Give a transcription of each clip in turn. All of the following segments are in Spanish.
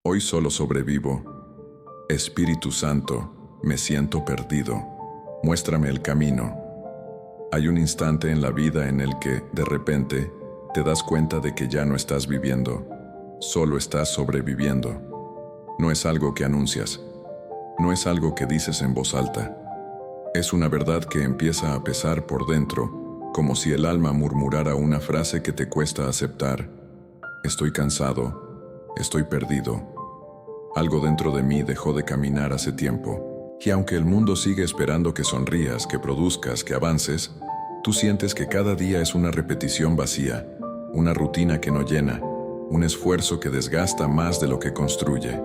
Hoy solo sobrevivo. Espíritu Santo, me siento perdido. Muéstrame el camino. Hay un instante en la vida en el que, de repente, te das cuenta de que ya no estás viviendo, solo estás sobreviviendo. No es algo que anuncias, no es algo que dices en voz alta. Es una verdad que empieza a pesar por dentro, como si el alma murmurara una frase que te cuesta aceptar. Estoy cansado, estoy perdido. Algo dentro de mí dejó de caminar hace tiempo. Y aunque el mundo sigue esperando que sonrías, que produzcas, que avances, tú sientes que cada día es una repetición vacía, una rutina que no llena, un esfuerzo que desgasta más de lo que construye.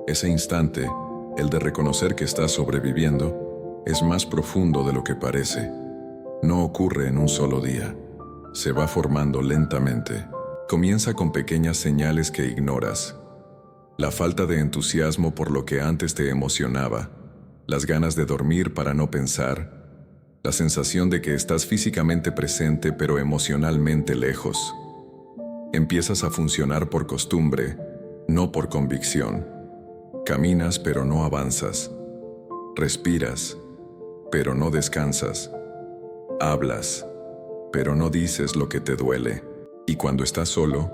Ese instante, el de reconocer que estás sobreviviendo, es más profundo de lo que parece. No ocurre en un solo día. Se va formando lentamente. Comienza con pequeñas señales que ignoras. La falta de entusiasmo por lo que antes te emocionaba, las ganas de dormir para no pensar, la sensación de que estás físicamente presente pero emocionalmente lejos. Empiezas a funcionar por costumbre, no por convicción. Caminas pero no avanzas. Respiras, pero no descansas. Hablas, pero no dices lo que te duele. Y cuando estás solo,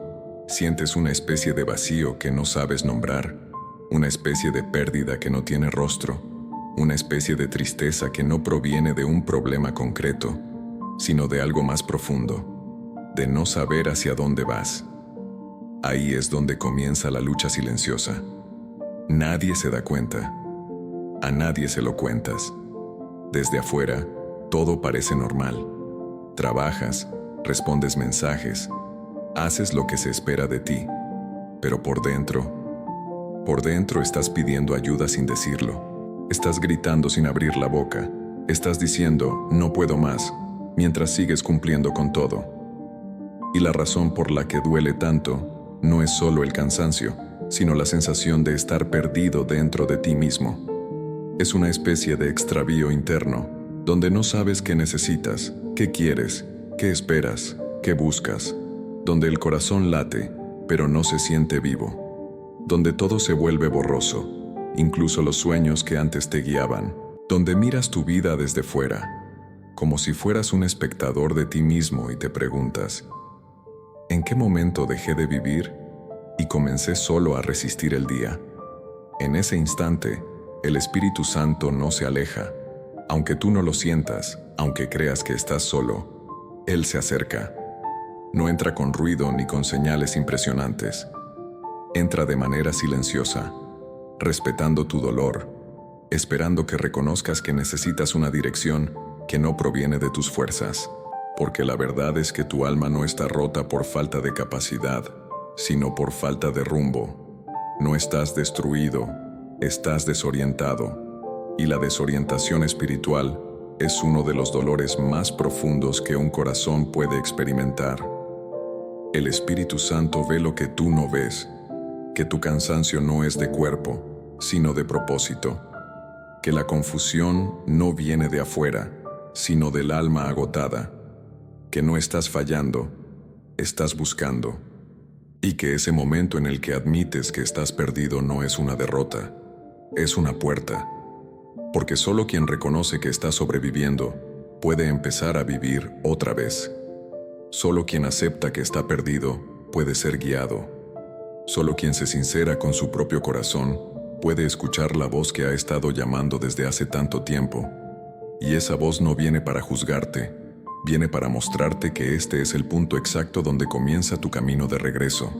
sientes una especie de vacío que no sabes nombrar, una especie de pérdida que no tiene rostro, una especie de tristeza que no proviene de un problema concreto, sino de algo más profundo, de no saber hacia dónde vas. Ahí es donde comienza la lucha silenciosa. Nadie se da cuenta. A nadie se lo cuentas. Desde afuera, todo parece normal. Trabajas, respondes mensajes, haces lo que se espera de ti, pero por dentro estás pidiendo ayuda sin decirlo. Estás gritando sin abrir la boca. Estás diciendo, no puedo más, mientras sigues cumpliendo con todo. Y la razón por la que duele tanto no es solo el cansancio, sino la sensación de estar perdido dentro de ti mismo. Es una especie de extravío interno, donde no sabes qué necesitas, qué quieres, qué esperas, qué buscas, donde el corazón late, pero no se siente vivo, donde todo se vuelve borroso, incluso los sueños que antes te guiaban, donde miras tu vida desde fuera, como si fueras un espectador de ti mismo y te preguntas, ¿en qué momento dejé de vivir y comencé solo a resistir el día? En ese instante, el Espíritu Santo no se aleja. Aunque tú no lo sientas, aunque creas que estás solo, Él se acerca. No entra con ruido ni con señales impresionantes. Entra de manera silenciosa, respetando tu dolor, esperando que reconozcas que necesitas una dirección que no proviene de tus fuerzas. Porque la verdad es que tu alma no está rota por falta de capacidad, sino por falta de rumbo. No estás destruido, estás desorientado. Y la desorientación espiritual es uno de los dolores más profundos que un corazón puede experimentar. El Espíritu Santo ve lo que tú no ves, que tu cansancio no es de cuerpo, sino de propósito, que la confusión no viene de afuera, sino del alma agotada, que no estás fallando, estás buscando, y que ese momento en el que admites que estás perdido no es una derrota, es una puerta. Porque solo quien reconoce que está sobreviviendo puede empezar a vivir otra vez. Solo quien acepta que está perdido puede ser guiado. Solo quien se sincera con su propio corazón puede escuchar la voz que ha estado llamando desde hace tanto tiempo. Y esa voz no viene para juzgarte, viene para mostrarte que este es el punto exacto donde comienza tu camino de regreso.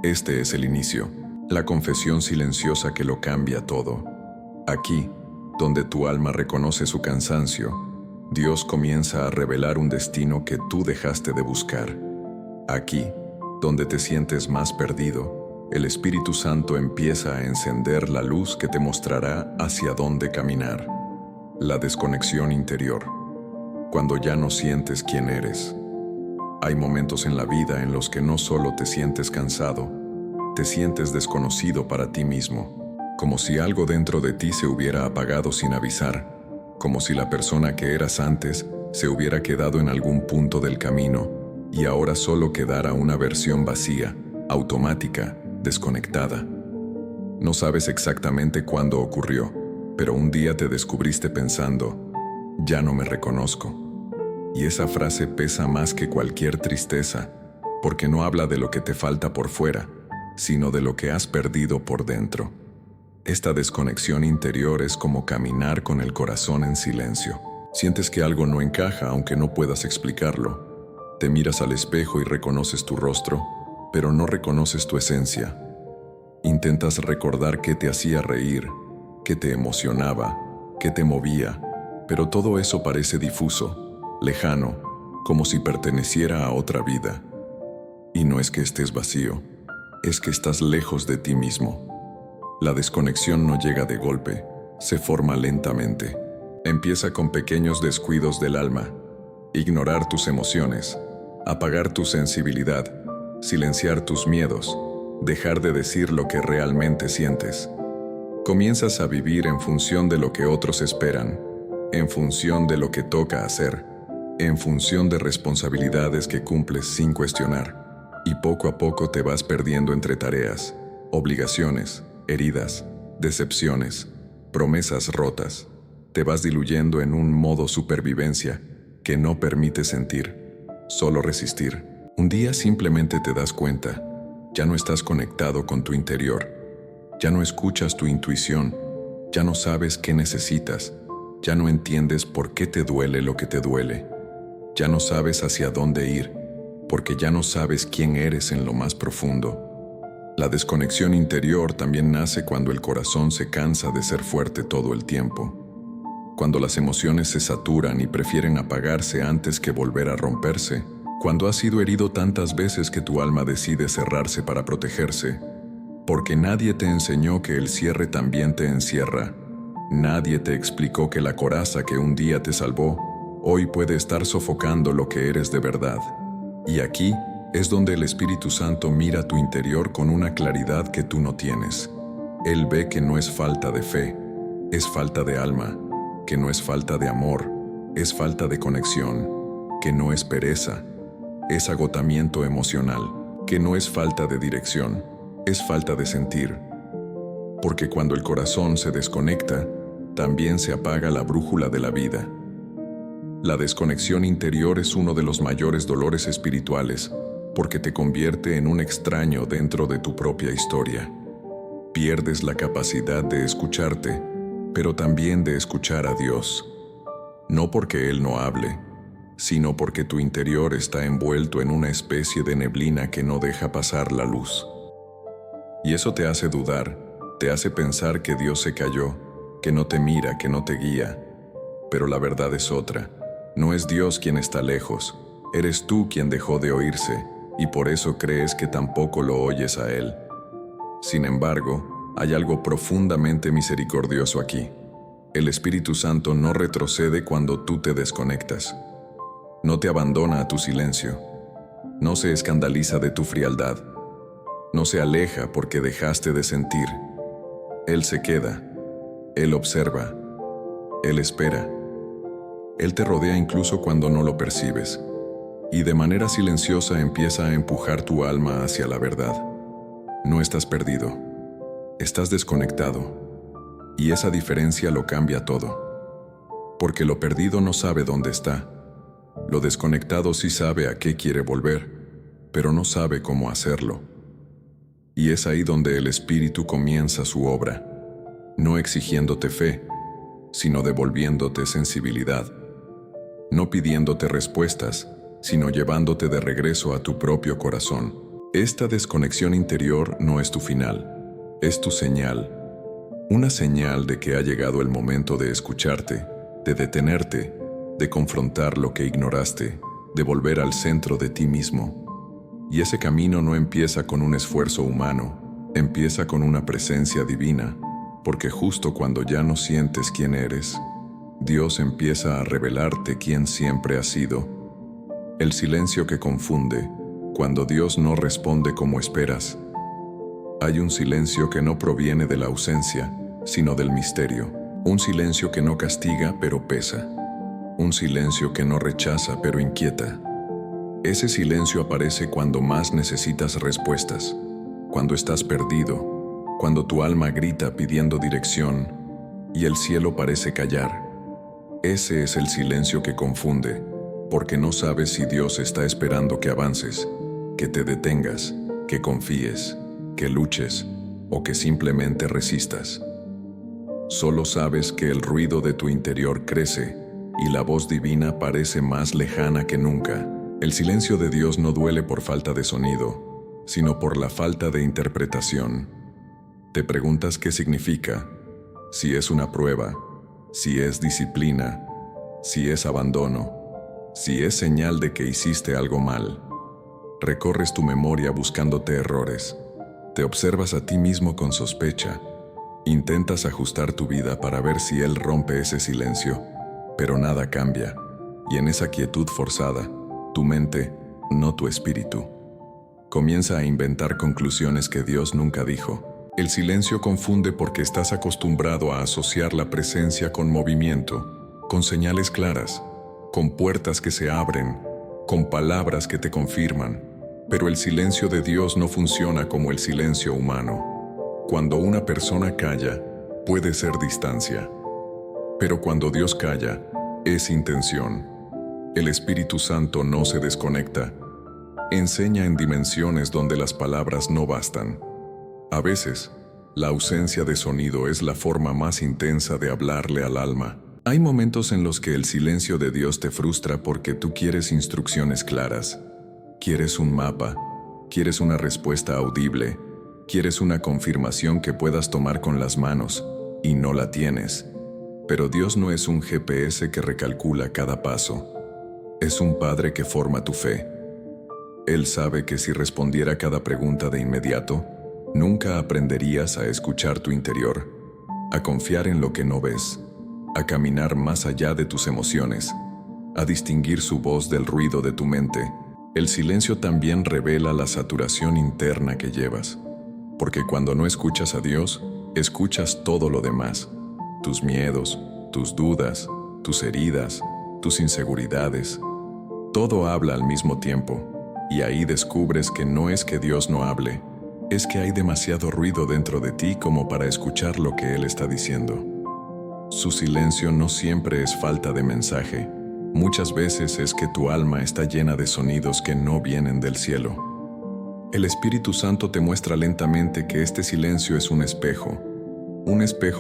Este es el inicio, la confesión silenciosa que lo cambia todo. Aquí, donde tu alma reconoce su cansancio, Dios comienza a revelar un destino que tú dejaste de buscar. Aquí, donde te sientes más perdido, el Espíritu Santo empieza a encender la luz que te mostrará hacia dónde caminar. La desconexión interior, cuando ya no sientes quién eres. Hay momentos en la vida en los que no solo te sientes cansado, te sientes desconocido para ti mismo. Como si algo dentro de ti se hubiera apagado sin avisar, como si la persona que eras antes se hubiera quedado en algún punto del camino y ahora solo quedara una versión vacía, automática, desconectada. No sabes exactamente cuándo ocurrió, pero un día te descubriste pensando, ya no me reconozco. Y esa frase pesa más que cualquier tristeza, porque no habla de lo que te falta por fuera, sino de lo que has perdido por dentro. Esta desconexión interior es como caminar con el corazón en silencio. Sientes que algo no encaja aunque no puedas explicarlo. Te miras al espejo y reconoces tu rostro, pero no reconoces tu esencia. Intentas recordar qué te hacía reír, qué te emocionaba, qué te movía, pero todo eso parece difuso, lejano, como si perteneciera a otra vida. Y no es que estés vacío, es que estás lejos de ti mismo. La desconexión no llega de golpe, se forma lentamente. Empieza con pequeños descuidos del alma, ignorar tus emociones, apagar tu sensibilidad, silenciar tus miedos, dejar de decir lo que realmente sientes. Comienzas a vivir en función de lo que otros esperan, en función de lo que toca hacer, en función de responsabilidades que cumples sin cuestionar, y poco a poco te vas perdiendo entre tareas, obligaciones, heridas, decepciones, promesas rotas. Te vas diluyendo en un modo supervivencia que no permite sentir, solo resistir. Un día simplemente te das cuenta, ya no estás conectado con tu interior, ya no escuchas tu intuición, ya no sabes qué necesitas, ya no entiendes por qué te duele lo que te duele, ya no sabes hacia dónde ir, porque ya no sabes quién eres en lo más profundo. La desconexión interior también nace cuando el corazón se cansa de ser fuerte todo el tiempo. Cuando las emociones se saturan y prefieren apagarse antes que volver a romperse. Cuando has sido herido tantas veces que tu alma decide cerrarse para protegerse. Porque nadie te enseñó que el cierre también te encierra. Nadie te explicó que la coraza que un día te salvó, hoy puede estar sofocando lo que eres de verdad. Y aquí es donde el Espíritu Santo mira tu interior con una claridad que tú no tienes. Él ve que no es falta de fe, es falta de alma, que no es falta de amor, es falta de conexión, que no es pereza, es agotamiento emocional, que no es falta de dirección, es falta de sentir. Porque cuando el corazón se desconecta, también se apaga la brújula de la vida. La desconexión interior es uno de los mayores dolores espirituales, porque te convierte en un extraño dentro de tu propia historia. Pierdes la capacidad de escucharte, pero también de escuchar a Dios. No porque Él no hable, sino porque tu interior está envuelto en una especie de neblina que no deja pasar la luz. Y eso te hace dudar, te hace pensar que Dios se cayó, que no te mira, que no te guía. Pero la verdad es otra. No es Dios quien está lejos, eres tú quien dejó de oírse, y por eso crees que tampoco lo oyes a Él. Sin embargo, hay algo profundamente misericordioso aquí. El Espíritu Santo no retrocede cuando tú te desconectas. No te abandona a tu silencio. No se escandaliza de tu frialdad. No se aleja porque dejaste de sentir. Él se queda. Él observa. Él espera. Él te rodea incluso cuando no lo percibes. Y de manera silenciosa empieza a empujar tu alma hacia la verdad. No estás perdido. Estás desconectado. Y esa diferencia lo cambia todo. Porque lo perdido no sabe dónde está. Lo desconectado sí sabe a qué quiere volver, pero no sabe cómo hacerlo. Y es ahí donde el Espíritu comienza su obra, no exigiéndote fe, sino devolviéndote sensibilidad. No pidiéndote respuestas, sino llevándote de regreso a tu propio corazón. Esta desconexión interior no es tu final, es tu señal. Una señal de que ha llegado el momento de escucharte, de detenerte, de confrontar lo que ignoraste, de volver al centro de ti mismo. Y ese camino no empieza con un esfuerzo humano, empieza con una presencia divina, porque justo cuando ya no sientes quién eres, Dios empieza a revelarte quién siempre has sido. El silencio que confunde, cuando Dios no responde como esperas. Hay un silencio que no proviene de la ausencia, sino del misterio. Un silencio que no castiga, pero pesa. Un silencio que no rechaza, pero inquieta. Ese silencio aparece cuando más necesitas respuestas, cuando estás perdido, cuando tu alma grita pidiendo dirección y el cielo parece callar. Ese es el silencio que confunde, porque no sabes si Dios está esperando que avances, que te detengas, que confíes, que luches o que simplemente resistas. Solo sabes que el ruido de tu interior crece y la voz divina parece más lejana que nunca. El silencio de Dios no duele por falta de sonido, sino por la falta de interpretación. Te preguntas qué significa, si es una prueba, si es disciplina, si es abandono, si es señal de que hiciste algo mal. Recorres tu memoria buscándote errores. Te observas a ti mismo con sospecha. Intentas ajustar tu vida para ver si Él rompe ese silencio, pero nada cambia. Y en esa quietud forzada, tu mente, no tu espíritu, comienza a inventar conclusiones que Dios nunca dijo. El silencio confunde porque estás acostumbrado a asociar la presencia con movimiento, con señales claras, con puertas que se abren, con palabras que te confirman. Pero el silencio de Dios no funciona como el silencio humano. Cuando una persona calla, puede ser distancia. Pero cuando Dios calla, es intención. El Espíritu Santo no se desconecta. Enseña en dimensiones donde las palabras no bastan. A veces, la ausencia de sonido es la forma más intensa de hablarle al alma. Hay momentos en los que el silencio de Dios te frustra porque tú quieres instrucciones claras. Quieres un mapa, quieres una respuesta audible, quieres una confirmación que puedas tomar con las manos, y no la tienes. Pero Dios no es un GPS que recalcula cada paso. Es un Padre que forma tu fe. Él sabe que si respondiera cada pregunta de inmediato, nunca aprenderías a escuchar tu interior, a confiar en lo que no ves, a caminar más allá de tus emociones, a distinguir su voz del ruido de tu mente. El silencio también revela la saturación interna que llevas, porque cuando no escuchas a Dios, escuchas todo lo demás, tus miedos, tus dudas, tus heridas, tus inseguridades. Todo habla al mismo tiempo, y ahí descubres que no es que Dios no hable, es que hay demasiado ruido dentro de ti como para escuchar lo que Él está diciendo. Su silencio no siempre es falta de mensaje. Muchas veces es que tu alma está llena de sonidos que no vienen del cielo. El Espíritu Santo te muestra lentamente que este silencio es un espejo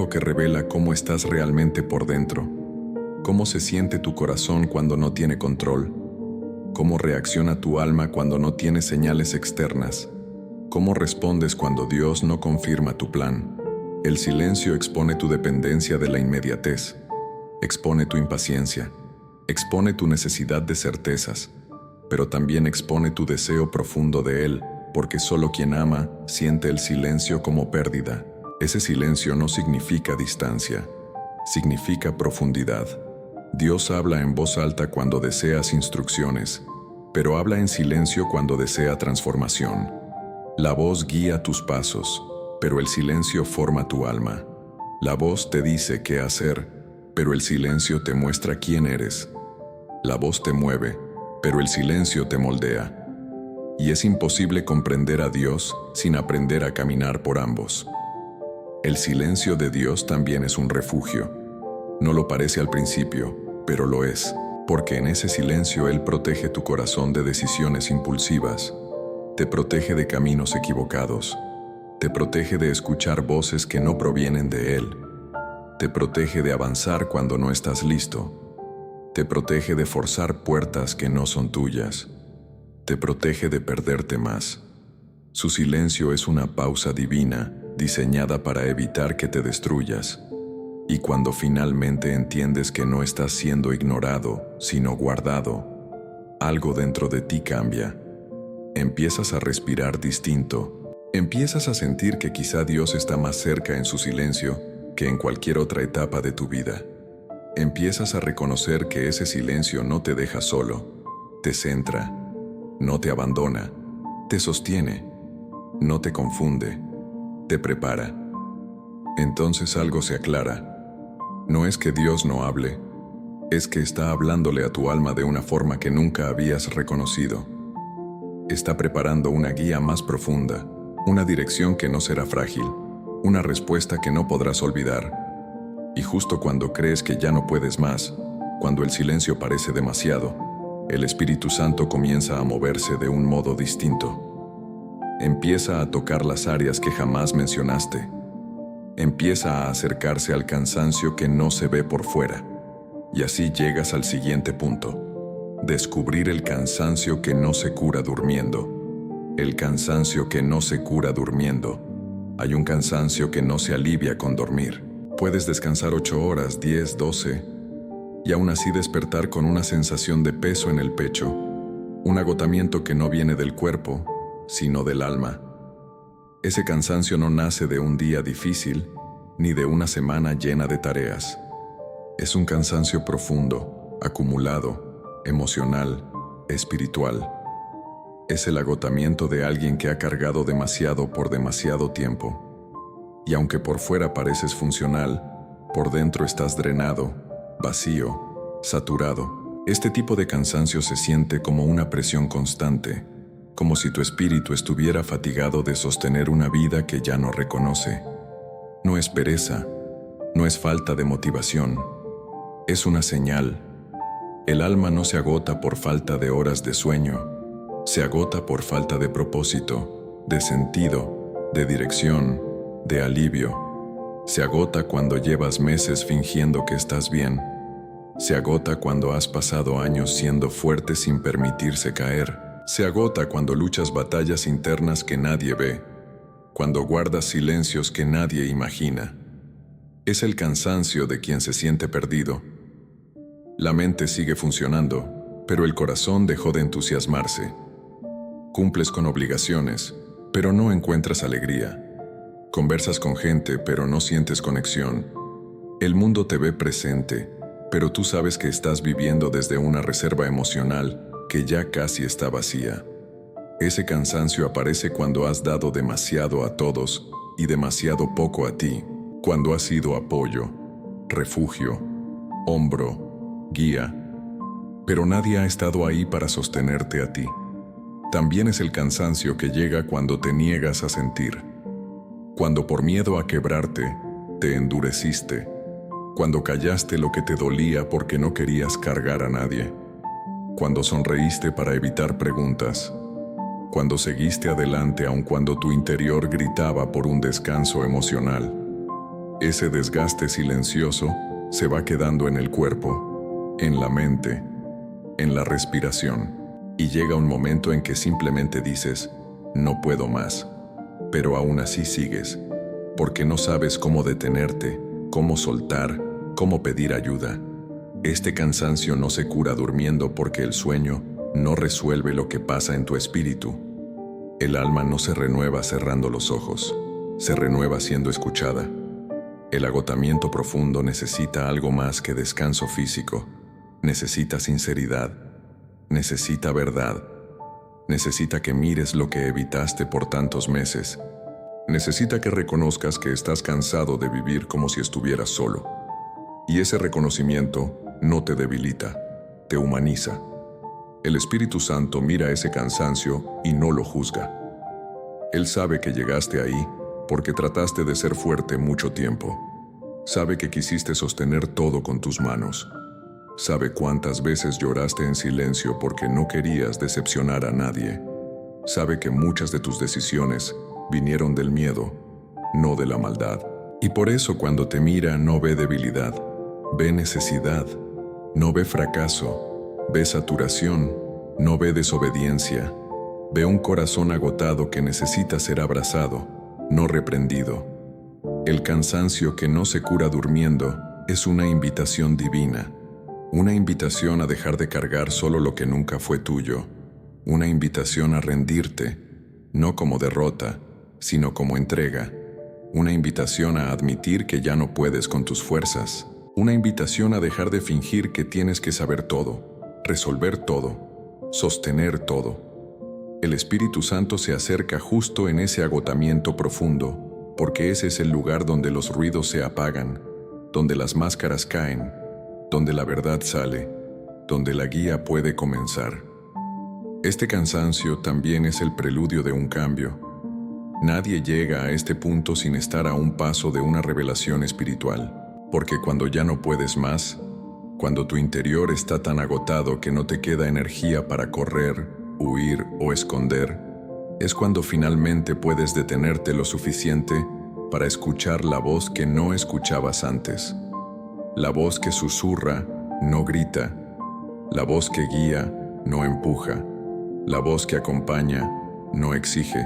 que revela cómo estás realmente por dentro, cómo se siente tu corazón cuando no tiene control, cómo reacciona tu alma cuando no tiene señales externas, cómo respondes cuando Dios no confirma tu plan. El silencio expone tu dependencia de la inmediatez, expone tu impaciencia, expone tu necesidad de certezas, pero también expone tu deseo profundo de Él, porque solo quien ama siente el silencio como pérdida. Ese silencio no significa distancia, significa profundidad. Dios habla en voz alta cuando deseas instrucciones, pero habla en silencio cuando desea transformación. La voz guía tus pasos, pero el silencio forma tu alma. La voz te dice qué hacer, pero el silencio te muestra quién eres. La voz te mueve, pero el silencio te moldea. Y es imposible comprender a Dios sin aprender a caminar por ambos. El silencio de Dios también es un refugio. No lo parece al principio, pero lo es, porque en ese silencio Él protege tu corazón de decisiones impulsivas, te protege de caminos equivocados, te protege de escuchar voces que no provienen de Él, te protege de avanzar cuando no estás listo, te protege de forzar puertas que no son tuyas, te protege de perderte más. Su silencio es una pausa divina, diseñada para evitar que te destruyas. Y cuando finalmente entiendes que no estás siendo ignorado, sino guardado, algo dentro de ti cambia. Empiezas a respirar distinto. Empiezas a sentir que quizá Dios está más cerca en su silencio que en cualquier otra etapa de tu vida. Empiezas a reconocer que ese silencio no te deja solo, te centra, no te abandona, te sostiene, no te confunde, te prepara. Entonces algo se aclara. No es que Dios no hable, es que está hablándole a tu alma de una forma que nunca habías reconocido. Está preparando una guía más profunda, una dirección que no será frágil, una respuesta que no podrás olvidar. Y justo cuando crees que ya no puedes más, cuando el silencio parece demasiado, el Espíritu Santo comienza a moverse de un modo distinto. Empieza a tocar las áreas que jamás mencionaste. Empieza a acercarse al cansancio que no se ve por fuera. Y así llegas al siguiente punto: descubrir el cansancio que no se cura durmiendo. El cansancio que no se cura durmiendo. Hay un cansancio que no se alivia con dormir. Puedes descansar 8 horas, 10, 12, y aún así despertar con una sensación de peso en el pecho, un agotamiento que no viene del cuerpo, sino del alma. Ese cansancio no nace de un día difícil, ni de una semana llena de tareas. Es un cansancio profundo, acumulado, emocional, espiritual. Es el agotamiento de alguien que ha cargado demasiado por demasiado tiempo. Y aunque por fuera pareces funcional, por dentro estás drenado, vacío, saturado. Este tipo de cansancio se siente como una presión constante, como si tu espíritu estuviera fatigado de sostener una vida que ya no reconoce. No es pereza, no es falta de motivación, es una señal. El alma no se agota por falta de horas de sueño, se agota por falta de propósito, de sentido, de dirección, de alivio. Se agota cuando llevas meses fingiendo que estás bien. Se agota cuando has pasado años siendo fuerte sin permitirse caer. Se agota cuando luchas batallas internas que nadie ve, cuando guardas silencios que nadie imagina. Es el cansancio de quien se siente perdido. La mente sigue funcionando, pero el corazón dejó de entusiasmarse. Cumples con obligaciones, pero no encuentras alegría. Conversas con gente, pero no sientes conexión. El mundo te ve presente, pero tú sabes que estás viviendo desde una reserva emocional que ya casi está vacía. Ese cansancio aparece cuando has dado demasiado a todos y demasiado poco a ti, cuando has sido apoyo, refugio, hombro, guía, pero nadie ha estado ahí para sostenerte a ti. También es el cansancio que llega cuando te niegas a sentir, cuando por miedo a quebrarte, te endureciste, cuando callaste lo que te dolía porque no querías cargar a nadie, cuando sonreíste para evitar preguntas, cuando seguiste adelante aun cuando tu interior gritaba por un descanso emocional. Ese desgaste silencioso se va quedando en el cuerpo, en la mente, en la respiración, y llega un momento en que simplemente dices, no puedo más, pero aún así sigues, porque no sabes cómo detenerte, cómo soltar, cómo pedir ayuda. Este cansancio no se cura durmiendo porque el sueño no resuelve lo que pasa en tu espíritu. El alma no se renueva cerrando los ojos, se renueva siendo escuchada. El agotamiento profundo necesita algo más que descanso físico, necesita sinceridad, necesita verdad, necesita que mires lo que evitaste por tantos meses, necesita que reconozcas que estás cansado de vivir como si estuvieras solo. Y ese reconocimiento no te debilita, te humaniza. El Espíritu Santo mira ese cansancio y no lo juzga. Él sabe que llegaste ahí porque trataste de ser fuerte mucho tiempo. Sabe que quisiste sostener todo con tus manos. Sabe cuántas veces lloraste en silencio porque no querías decepcionar a nadie. Sabe que muchas de tus decisiones vinieron del miedo, no de la maldad. Y por eso cuando te mira no ve debilidad, ve necesidad, no ve fracaso, ve saturación, no ve desobediencia, ve un corazón agotado que necesita ser abrazado, no reprendido. El cansancio que no se cura durmiendo es una invitación divina, una invitación a dejar de cargar solo lo que nunca fue tuyo, una invitación a rendirte, no como derrota, sino como entrega, una invitación a admitir que ya no puedes con tus fuerzas, una invitación a dejar de fingir que tienes que saber todo, resolver todo, sostener todo. El Espíritu Santo se acerca justo en ese agotamiento profundo, porque ese es el lugar donde los ruidos se apagan, donde las máscaras caen, donde la verdad sale, donde la guía puede comenzar. Este cansancio también es el preludio de un cambio. Nadie llega a este punto sin estar a un paso de una revelación espiritual, porque cuando ya no puedes más, cuando tu interior está tan agotado que no te queda energía para correr, huir o esconder, es cuando finalmente puedes detenerte lo suficiente para escuchar la voz que no escuchabas antes. La voz que susurra, no grita. La voz que guía, no empuja. La voz que acompaña, no exige.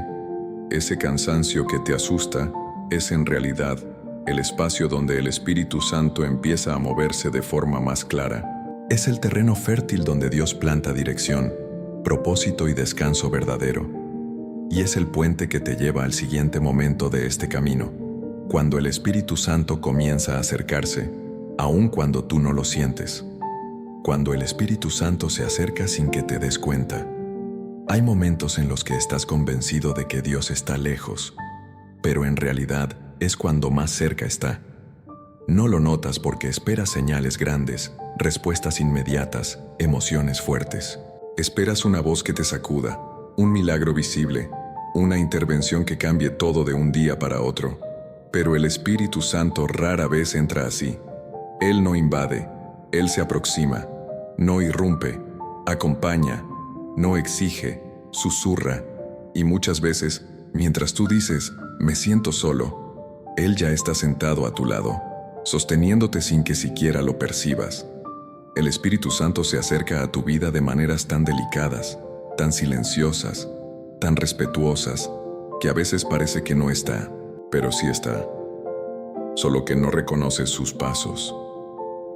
Ese cansancio que te asusta es en realidad el espacio donde el Espíritu Santo empieza a moverse de forma más clara. Es el terreno fértil donde Dios planta dirección, propósito y descanso verdadero. Y es el puente que te lleva al siguiente momento de este camino, cuando el Espíritu Santo comienza a acercarse, aun cuando tú no lo sientes. Cuando el Espíritu Santo se acerca sin que te des cuenta. Hay momentos en los que estás convencido de que Dios está lejos, pero en realidad es cuando más cerca está. No lo notas porque esperas señales grandes, respuestas inmediatas, emociones fuertes. Esperas una voz que te sacuda, un milagro visible, una intervención que cambie todo de un día para otro. Pero el Espíritu Santo rara vez entra así. Él no invade, Él se aproxima, no irrumpe, acompaña, no exige, susurra, y muchas veces, mientras tú dices, me siento solo, Él ya está sentado a tu lado, sosteniéndote sin que siquiera lo percibas. El Espíritu Santo se acerca a tu vida de maneras tan delicadas, tan silenciosas, tan respetuosas, que a veces parece que no está, pero sí está. Solo que no reconoces sus pasos.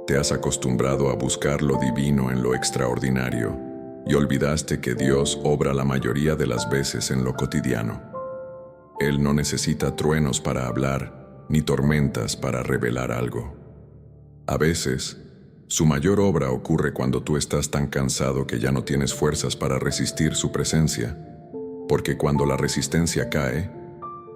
Te has acostumbrado a buscar lo divino en lo extraordinario y olvidaste que Dios obra la mayoría de las veces en lo cotidiano. Él no necesita truenos para hablar, ni tormentas para revelar algo. A veces, su mayor obra ocurre cuando tú estás tan cansado que ya no tienes fuerzas para resistir su presencia, porque cuando la resistencia cae,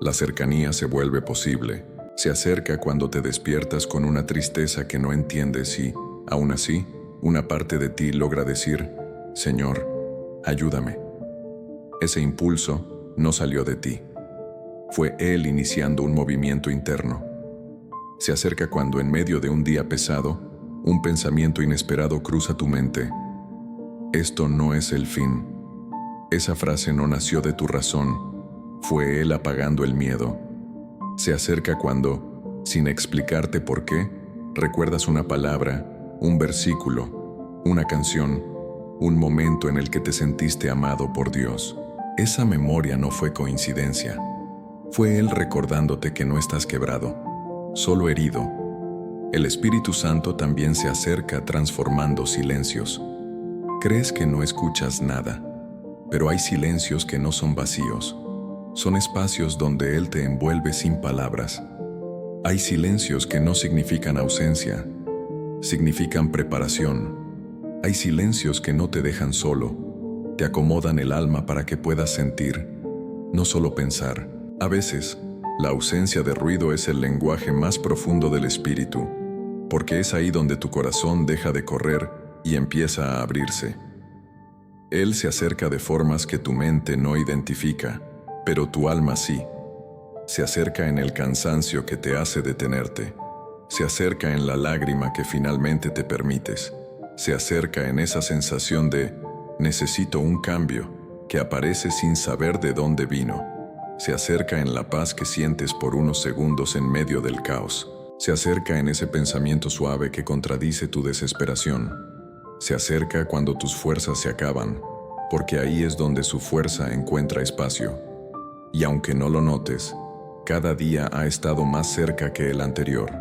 la cercanía se vuelve posible. Se acerca cuando te despiertas con una tristeza que no entiendes y, aún así, una parte de ti logra decir, Señor, ayúdame. Ese impulso no salió de ti. Fue Él iniciando un movimiento interno. Se acerca cuando en medio de un día pesado, un pensamiento inesperado cruza tu mente. Esto no es el fin. Esa frase no nació de tu razón. Fue Él apagando el miedo. Se acerca cuando, sin explicarte por qué, recuerdas una palabra, un versículo, una canción, un momento en el que te sentiste amado por Dios. Esa memoria no fue coincidencia. Fue Él recordándote que no estás quebrado, solo herido. El Espíritu Santo también se acerca transformando silencios. Crees que no escuchas nada, pero hay silencios que no son vacíos. Son espacios donde Él te envuelve sin palabras. Hay silencios que no significan ausencia, significan preparación. Hay silencios que no te dejan solo, te acomodan el alma para que puedas sentir, no solo pensar. A veces, la ausencia de ruido es el lenguaje más profundo del espíritu, porque es ahí donde tu corazón deja de correr y empieza a abrirse. Él se acerca de formas que tu mente no identifica, pero tu alma sí. Se acerca en el cansancio que te hace detenerte. Se acerca en la lágrima que finalmente te permites. Se acerca en esa sensación de necesito un cambio que aparece sin saber de dónde vino. Se acerca en la paz que sientes por unos segundos en medio del caos. Se acerca en ese pensamiento suave que contradice tu desesperación. Se acerca cuando tus fuerzas se acaban, porque ahí es donde su fuerza encuentra espacio. Y aunque no lo notes, cada día ha estado más cerca que el anterior.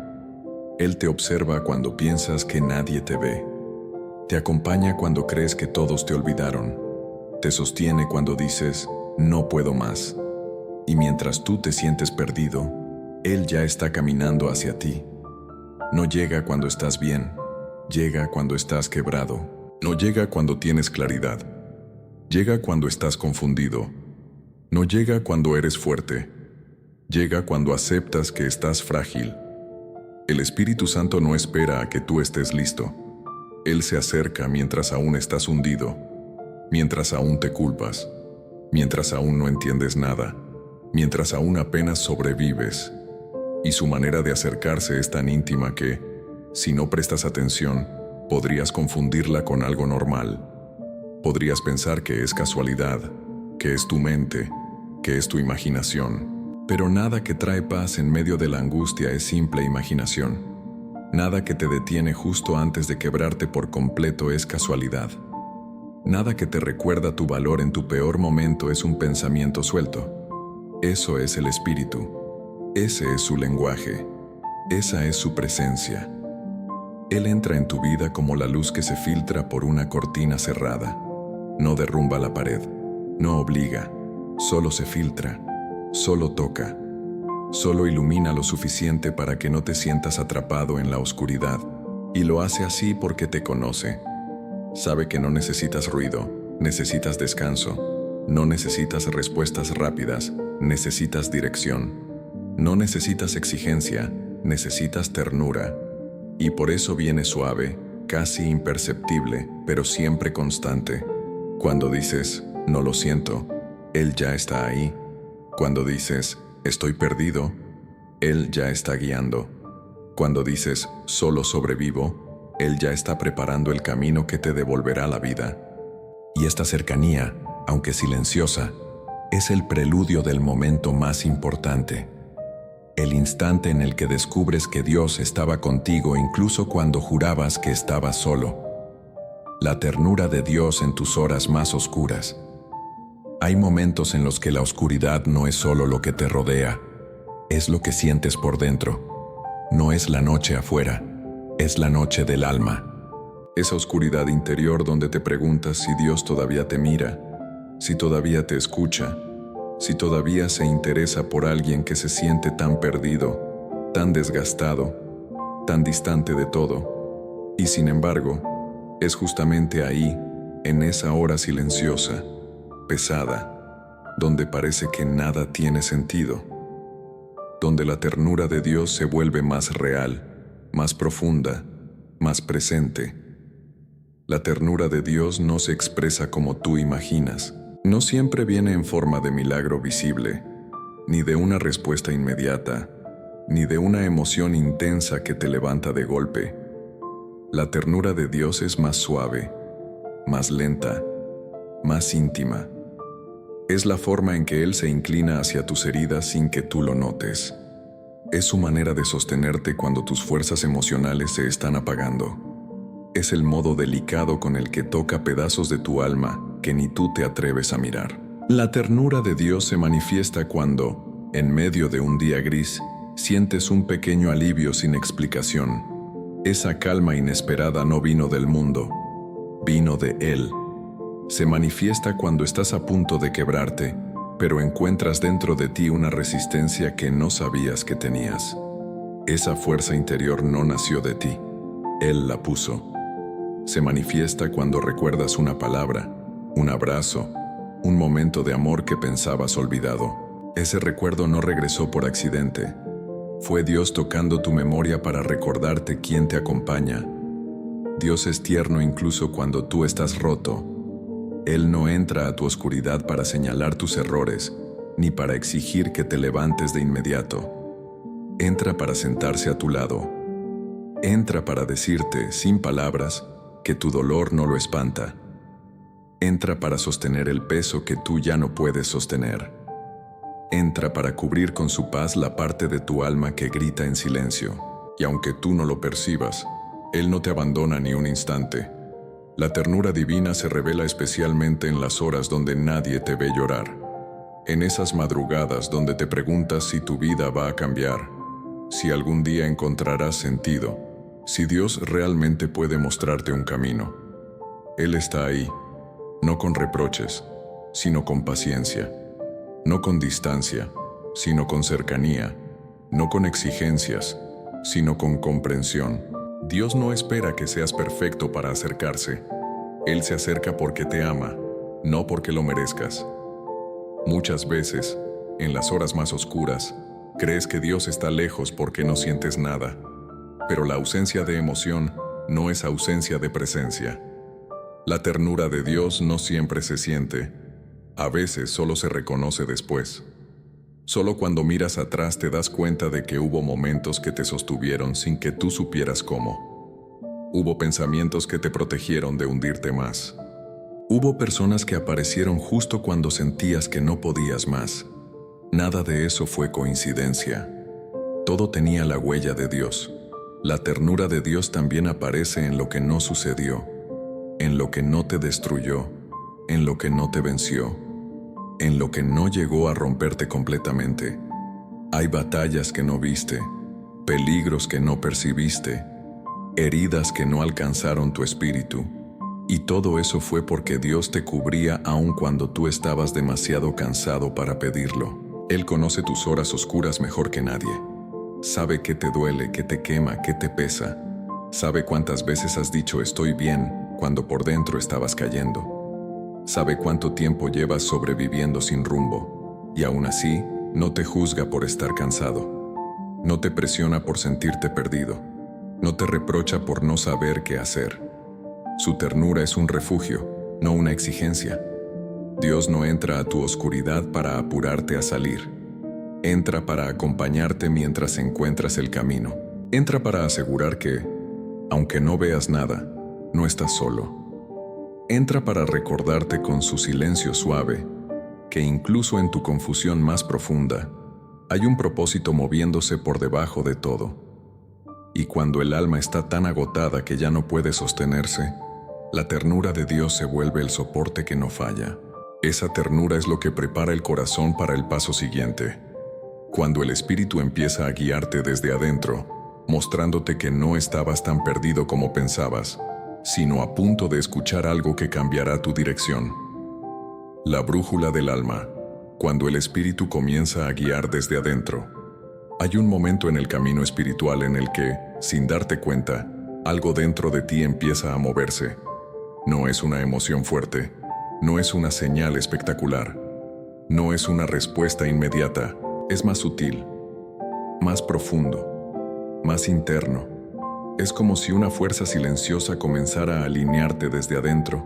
Él te observa cuando piensas que nadie te ve. Te acompaña cuando crees que todos te olvidaron. Te sostiene cuando dices, no puedo más. Y mientras tú te sientes perdido, Él ya está caminando hacia ti. No llega cuando estás bien, llega cuando estás quebrado. No llega cuando tienes claridad. Llega cuando estás confundido. No llega cuando eres fuerte. Llega cuando aceptas que estás frágil. El Espíritu Santo no espera a que tú estés listo. Él se acerca mientras aún estás hundido, mientras aún te culpas, mientras aún no entiendes nada. mientras aún apenas sobrevives, y su manera de acercarse es tan íntima que, si no prestas atención, podrías confundirla con algo normal. Podrías pensar que es casualidad, que es tu mente, que es tu imaginación. Pero nada que trae paz en medio de la angustia es simple imaginación. Nada que te detiene justo antes de quebrarte por completo es casualidad. Nada que te recuerda tu valor en tu peor momento es un pensamiento suelto. Eso es el espíritu. Ese es su lenguaje. Esa es su presencia. Él entra en tu vida como la luz que se filtra por una cortina cerrada. No derrumba la pared, no obliga, solo se filtra, solo toca, solo ilumina lo suficiente para que no te sientas atrapado en la oscuridad. Y lo hace así porque te conoce. Sabe que no necesitas ruido, necesitas descanso, no necesitas respuestas rápidas, necesitas dirección. No necesitas exigencia, necesitas ternura. Y por eso viene suave, casi imperceptible, pero siempre constante. Cuando dices, no lo siento, Él ya está ahí. Cuando dices, estoy perdido, Él ya está guiando. Cuando dices, solo sobrevivo, Él ya está preparando el camino que te devolverá la vida. Y esta cercanía, aunque silenciosa, es el preludio del momento más importante. El instante en el que descubres que Dios estaba contigo incluso cuando jurabas que estabas solo. La ternura de Dios en tus horas más oscuras. Hay momentos en los que la oscuridad no es solo lo que te rodea, es lo que sientes por dentro. No es la noche afuera, es la noche del alma. Esa oscuridad interior donde te preguntas si Dios todavía te mira, si todavía te escucha, si todavía se interesa por alguien que se siente tan perdido, tan desgastado, tan distante de todo. Y sin embargo, es justamente ahí, en esa hora silenciosa, pesada, donde parece que nada tiene sentido, donde la ternura de Dios se vuelve más real, más profunda, más presente. La ternura de Dios no se expresa como tú imaginas. No siempre viene en forma de milagro visible, ni de una respuesta inmediata, ni de una emoción intensa que te levanta de golpe. La ternura de Dios es más suave, más lenta, más íntima. Es la forma en que Él se inclina hacia tus heridas sin que tú lo notes. Es su manera de sostenerte cuando tus fuerzas emocionales se están apagando. Es el modo delicado con el que toca pedazos de tu alma que ni tú te atreves a mirar. La ternura de Dios se manifiesta cuando, en medio de un día gris, sientes un pequeño alivio sin explicación. Esa calma inesperada no vino del mundo, vino de Él. Se manifiesta cuando estás a punto de quebrarte, pero encuentras dentro de ti una resistencia que no sabías que tenías. Esa fuerza interior no nació de ti, Él la puso. Se manifiesta cuando recuerdas una palabra, un abrazo, un momento de amor que pensabas olvidado. Ese recuerdo no regresó por accidente. Fue Dios tocando tu memoria para recordarte quién te acompaña. Dios es tierno incluso cuando tú estás roto. Él no entra a tu oscuridad para señalar tus errores, ni para exigir que te levantes de inmediato. Entra para sentarse a tu lado. Entra para decirte, sin palabras, que tu dolor no lo espanta. Entra para sostener el peso que tú ya no puedes sostener. Entra para cubrir con su paz la parte de tu alma que grita en silencio. Y aunque tú no lo percibas, Él no te abandona ni un instante. La ternura divina se revela especialmente en las horas donde nadie te ve llorar. En esas madrugadas donde te preguntas si tu vida va a cambiar, si algún día encontrarás sentido, si Dios realmente puede mostrarte un camino. Él está ahí, no con reproches, sino con paciencia. No con distancia, sino con cercanía. No con exigencias, sino con comprensión. Dios no espera que seas perfecto para acercarse. Él se acerca porque te ama, no porque lo merezcas. Muchas veces, en las horas más oscuras, crees que Dios está lejos porque no sientes nada. Pero la ausencia de emoción no es ausencia de presencia. La ternura de Dios no siempre se siente. A veces solo se reconoce después. Solo cuando miras atrás te das cuenta de que hubo momentos que te sostuvieron sin que tú supieras cómo. Hubo pensamientos que te protegieron de hundirte más. Hubo personas que aparecieron justo cuando sentías que no podías más. Nada de eso fue coincidencia. Todo tenía la huella de Dios. La ternura de Dios también aparece en lo que no sucedió, en lo que no te destruyó, en lo que no te venció, en lo que no llegó a romperte completamente. Hay batallas que no viste, peligros que no percibiste, heridas que no alcanzaron tu espíritu, y todo eso fue porque Dios te cubría aun cuando tú estabas demasiado cansado para pedirlo. Él conoce tus horas oscuras mejor que nadie. Sabe qué te duele, qué te quema, qué te pesa. Sabe cuántas veces has dicho estoy bien cuando por dentro estabas cayendo. Sabe cuánto tiempo llevas sobreviviendo sin rumbo, y aún así no te juzga por estar cansado. No te presiona por sentirte perdido. No te reprocha por no saber qué hacer. Su ternura es un refugio, no una exigencia. Dios no entra a tu oscuridad para apurarte a salir. Entra para acompañarte mientras encuentras el camino. Entra para asegurar que, aunque no veas nada, no estás solo. Entra para recordarte con su silencio suave que incluso en tu confusión más profunda hay un propósito moviéndose por debajo de todo. Y cuando el alma está tan agotada que ya no puede sostenerse, la ternura de Dios se vuelve el soporte que no falla. Esa ternura es lo que prepara el corazón para el paso siguiente. Cuando el Espíritu empieza a guiarte desde adentro, mostrándote que no estabas tan perdido como pensabas, sino a punto de escuchar algo que cambiará tu dirección. La brújula del alma. Cuando el Espíritu comienza a guiar desde adentro, hay un momento en el camino espiritual en el que, sin darte cuenta, algo dentro de ti empieza a moverse. No es una emoción fuerte, no es una señal espectacular, no es una respuesta inmediata. Es más sutil, más profundo, más interno. Es como si una fuerza silenciosa comenzara a alinearte desde adentro,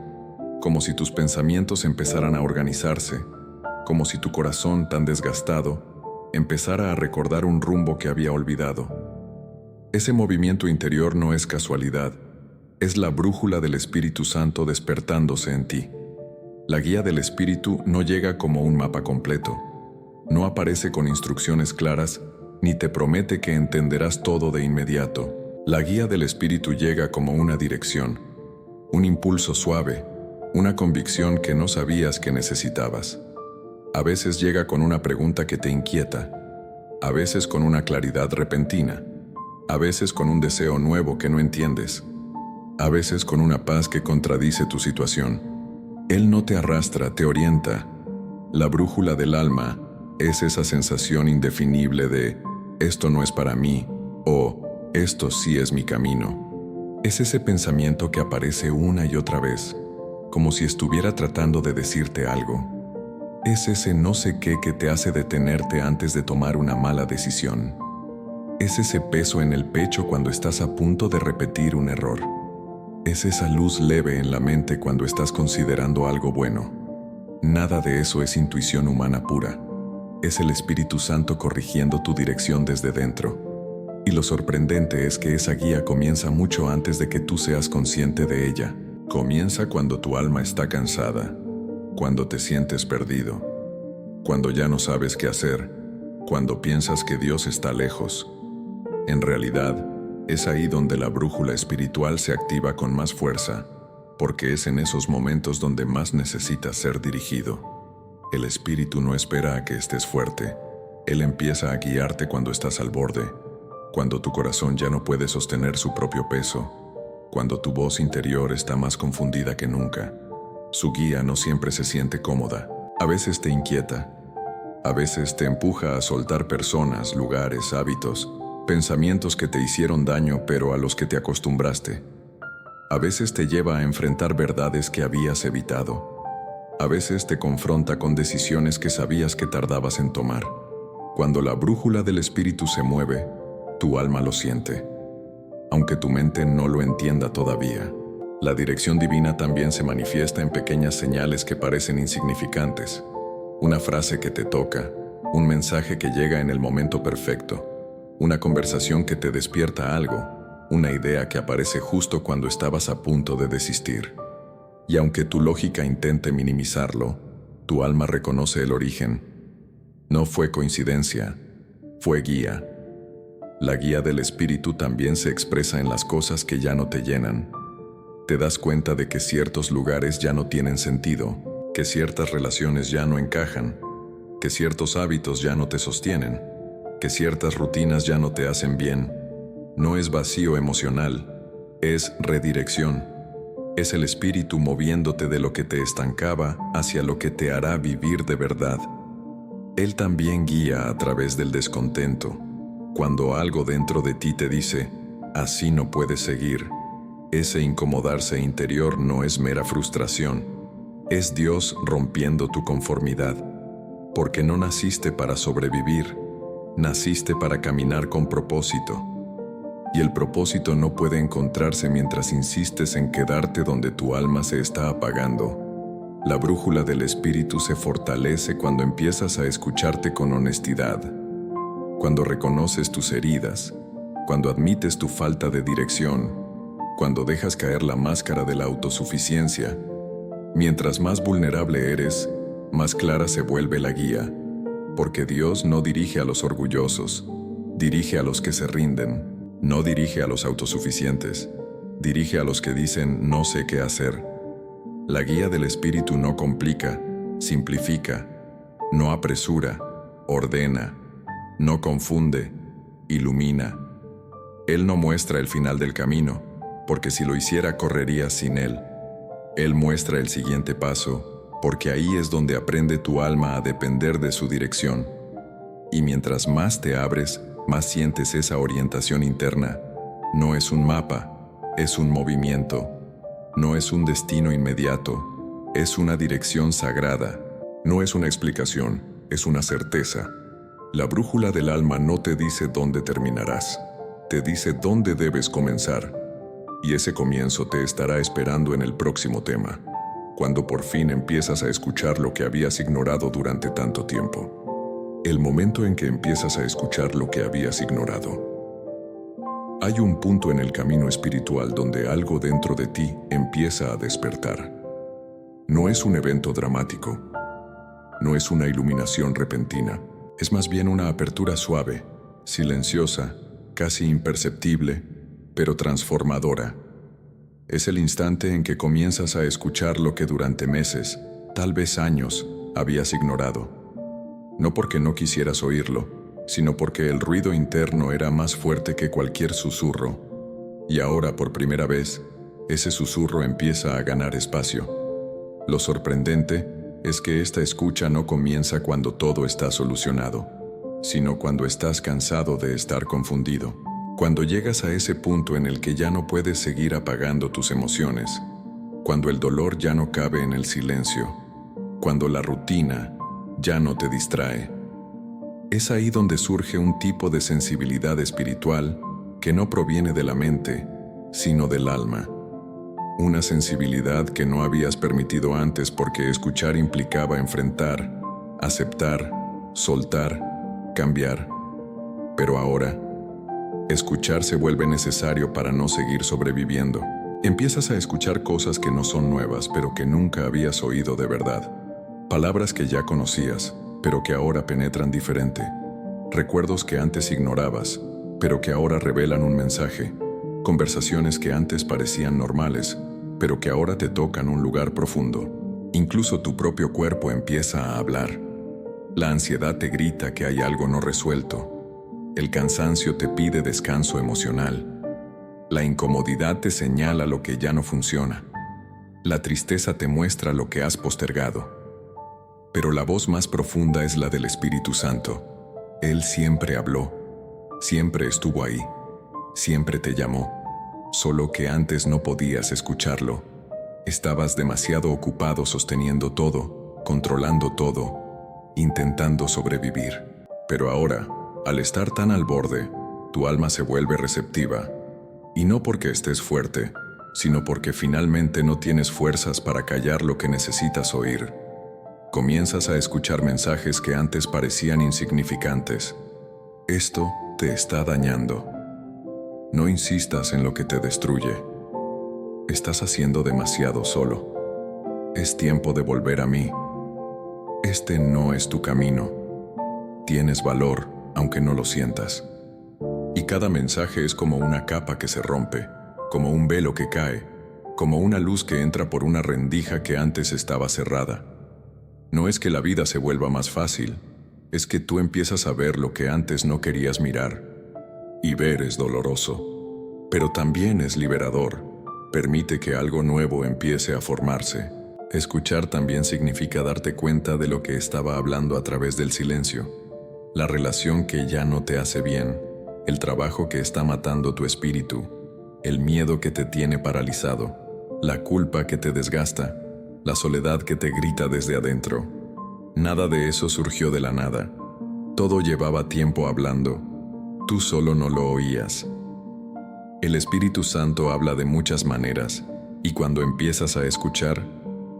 como si tus pensamientos empezaran a organizarse, como si tu corazón tan desgastado empezara a recordar un rumbo que había olvidado. Ese movimiento interior no es casualidad, es la brújula del Espíritu Santo despertándose en ti. La guía del Espíritu no llega como un mapa completo. No aparece con instrucciones claras, ni te promete que entenderás todo de inmediato. La guía del Espíritu llega como una dirección, un impulso suave, una convicción que no sabías que necesitabas. A veces llega con una pregunta que te inquieta, a veces con una claridad repentina, a veces con un deseo nuevo que no entiendes, a veces con una paz que contradice tu situación. Él no te arrastra, te orienta. La brújula del alma es esa sensación indefinible de esto no es para mí o esto sí es mi camino. Es ese pensamiento que aparece una y otra vez, como si estuviera tratando de decirte algo. Es ese no sé qué que te hace detenerte antes de tomar una mala decisión. Es ese peso en el pecho cuando estás a punto de repetir un error. Es esa luz leve en la mente cuando estás considerando algo bueno. Nada de eso es intuición humana pura. Es el Espíritu Santo corrigiendo tu dirección desde dentro. Y lo sorprendente es que esa guía comienza mucho antes de que tú seas consciente de ella. Comienza cuando tu alma está cansada, cuando te sientes perdido, cuando ya no sabes qué hacer, cuando piensas que Dios está lejos. En realidad, es ahí donde la brújula espiritual se activa con más fuerza, porque es en esos momentos donde más necesitas ser dirigido. El Espíritu no espera a que estés fuerte. Él empieza a guiarte cuando estás al borde, cuando tu corazón ya no puede sostener su propio peso, cuando tu voz interior está más confundida que nunca. Su guía no siempre se siente cómoda. A veces te inquieta. A veces te empuja a soltar personas, lugares, hábitos, pensamientos que te hicieron daño pero a los que te acostumbraste. A veces te lleva a enfrentar verdades que habías evitado. A veces te confronta con decisiones que sabías que tardabas en tomar. Cuando la brújula del Espíritu se mueve, tu alma lo siente, aunque tu mente no lo entienda todavía. La dirección divina también se manifiesta en pequeñas señales que parecen insignificantes. Una frase que te toca, un mensaje que llega en el momento perfecto, una conversación que te despierta algo, una idea que aparece justo cuando estabas a punto de desistir. Y aunque tu lógica intente minimizarlo, tu alma reconoce el origen. No fue coincidencia, fue guía. La guía del espíritu también se expresa en las cosas que ya no te llenan. Te das cuenta de que ciertos lugares ya no tienen sentido, que ciertas relaciones ya no encajan, que ciertos hábitos ya no te sostienen, que ciertas rutinas ya no te hacen bien. No es vacío emocional, es redirección. Es el espíritu moviéndote de lo que te estancaba hacia lo que te hará vivir de verdad. Él también guía a través del descontento. Cuando algo dentro de ti te dice, así no puedes seguir, ese incomodarse interior no es mera frustración, es Dios rompiendo tu conformidad. Porque no naciste para sobrevivir, naciste para caminar con propósito. Y el propósito no puede encontrarse mientras insistes en quedarte donde tu alma se está apagando. La brújula del espíritu se fortalece cuando empiezas a escucharte con honestidad, cuando reconoces tus heridas, cuando admites tu falta de dirección, cuando dejas caer la máscara de la autosuficiencia. Mientras más vulnerable eres, más clara se vuelve la guía, porque Dios no dirige a los orgullosos, dirige a los que se rinden. No dirige a los autosuficientes, dirige a los que dicen no sé qué hacer. La guía del espíritu no complica, simplifica, no apresura, ordena, no confunde, ilumina. Él no muestra el final del camino, porque si lo hiciera correrías sin él. Él muestra el siguiente paso, porque ahí es donde aprende tu alma a depender de su dirección. Y mientras más te abres, más sientes esa orientación interna. No es un mapa, es un movimiento. No es un destino inmediato, es una dirección sagrada. No es una explicación, es una certeza. La brújula del alma no te dice dónde terminarás, te dice dónde debes comenzar. Y ese comienzo te estará esperando en el próximo tema, cuando por fin empiezas a escuchar lo que habías ignorado durante tanto tiempo. El momento en que empiezas a escuchar lo que habías ignorado. Hay un punto en el camino espiritual donde algo dentro de ti empieza a despertar. No es un evento dramático, no es una iluminación repentina, es más bien una apertura suave, silenciosa, casi imperceptible, pero transformadora. Es el instante en que comienzas a escuchar lo que durante meses, tal vez años, habías ignorado. No porque no quisieras oírlo, sino porque el ruido interno era más fuerte que cualquier susurro. Y ahora, por primera vez, ese susurro empieza a ganar espacio. Lo sorprendente es que esta escucha no comienza cuando todo está solucionado, sino cuando estás cansado de estar confundido. Cuando llegas a ese punto en el que ya no puedes seguir apagando tus emociones, cuando el dolor ya no cabe en el silencio, cuando la rutina ya no te distrae. Es ahí donde surge un tipo de sensibilidad espiritual que no proviene de la mente, sino del alma. Una sensibilidad que no habías permitido antes porque escuchar implicaba enfrentar, aceptar, soltar, cambiar. Pero ahora, escuchar se vuelve necesario para no seguir sobreviviendo. Empiezas a escuchar cosas que no son nuevas, pero que nunca habías oído de verdad. Palabras que ya conocías, pero que ahora penetran diferente. Recuerdos que antes ignorabas, pero que ahora revelan un mensaje. Conversaciones que antes parecían normales, pero que ahora te tocan un lugar profundo. Incluso tu propio cuerpo empieza a hablar. La ansiedad te grita que hay algo no resuelto. El cansancio te pide descanso emocional. La incomodidad te señala lo que ya no funciona. La tristeza te muestra lo que has postergado. Pero la voz más profunda es la del Espíritu Santo. Él siempre habló, siempre estuvo ahí, siempre te llamó, solo que antes no podías escucharlo. Estabas demasiado ocupado sosteniendo todo, controlando todo, intentando sobrevivir. Pero ahora, al estar tan al borde, tu alma se vuelve receptiva. Y no porque estés fuerte, sino porque finalmente no tienes fuerzas para callar lo que necesitas oír. Comienzas a escuchar mensajes que antes parecían insignificantes. Esto te está dañando. No insistas en lo que te destruye. Estás haciendo demasiado solo. Es tiempo de volver a mí. Este no es tu camino. Tienes valor, aunque no lo sientas. Y cada mensaje es como una capa que se rompe, como un velo que cae, como una luz que entra por una rendija que antes estaba cerrada. No es que la vida se vuelva más fácil, es que tú empiezas a ver lo que antes no querías mirar. Y ver es doloroso, pero también es liberador. Permite que algo nuevo empiece a formarse. Escuchar también significa darte cuenta de lo que estaba hablando a través del silencio. La relación que ya no te hace bien, el trabajo que está matando tu espíritu, el miedo que te tiene paralizado, la culpa que te desgasta, la soledad que te grita desde adentro. Nada de eso surgió de la nada. Todo llevaba tiempo hablando. Tú solo no lo oías. El Espíritu Santo habla de muchas maneras, y cuando empiezas a escuchar,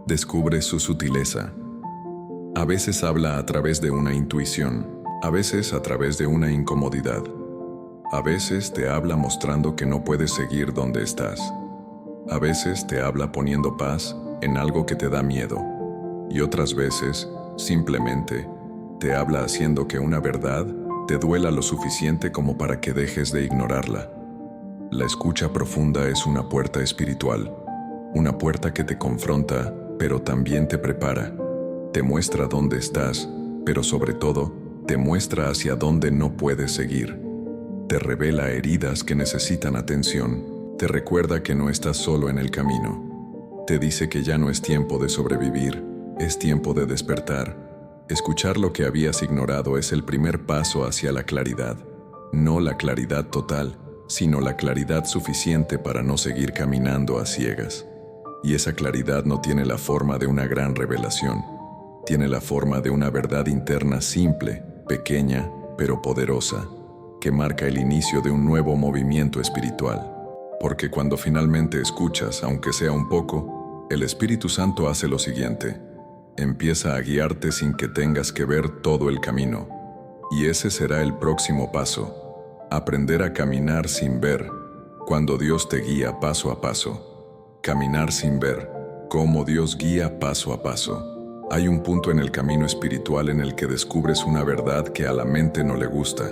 descubres su sutileza. A veces habla a través de una intuición, a veces a través de una incomodidad. A veces te habla mostrando que no puedes seguir donde estás. A veces te habla poniendo paz en algo que te da miedo. Y otras veces, simplemente, te habla haciendo que una verdad te duela lo suficiente como para que dejes de ignorarla. La escucha profunda es una puerta espiritual, una puerta que te confronta, pero también te prepara. Te muestra dónde estás, pero sobre todo, te muestra hacia dónde no puedes seguir. Te revela heridas que necesitan atención. Te recuerda que no estás solo en el camino. Te dice que ya no es tiempo de sobrevivir, es tiempo de despertar. Escuchar lo que habías ignorado es el primer paso hacia la claridad. No la claridad total, sino la claridad suficiente para no seguir caminando a ciegas. Y esa claridad no tiene la forma de una gran revelación. Tiene la forma de una verdad interna simple, pequeña, pero poderosa, que marca el inicio de un nuevo movimiento espiritual. Porque cuando finalmente escuchas, aunque sea un poco, el Espíritu Santo hace lo siguiente. Empieza a guiarte sin que tengas que ver todo el camino. Y ese será el próximo paso. Aprender a caminar sin ver, cuando Dios te guía paso a paso. Caminar sin ver, cómo Dios guía paso a paso. Hay un punto en el camino espiritual en el que descubres una verdad que a la mente no le gusta,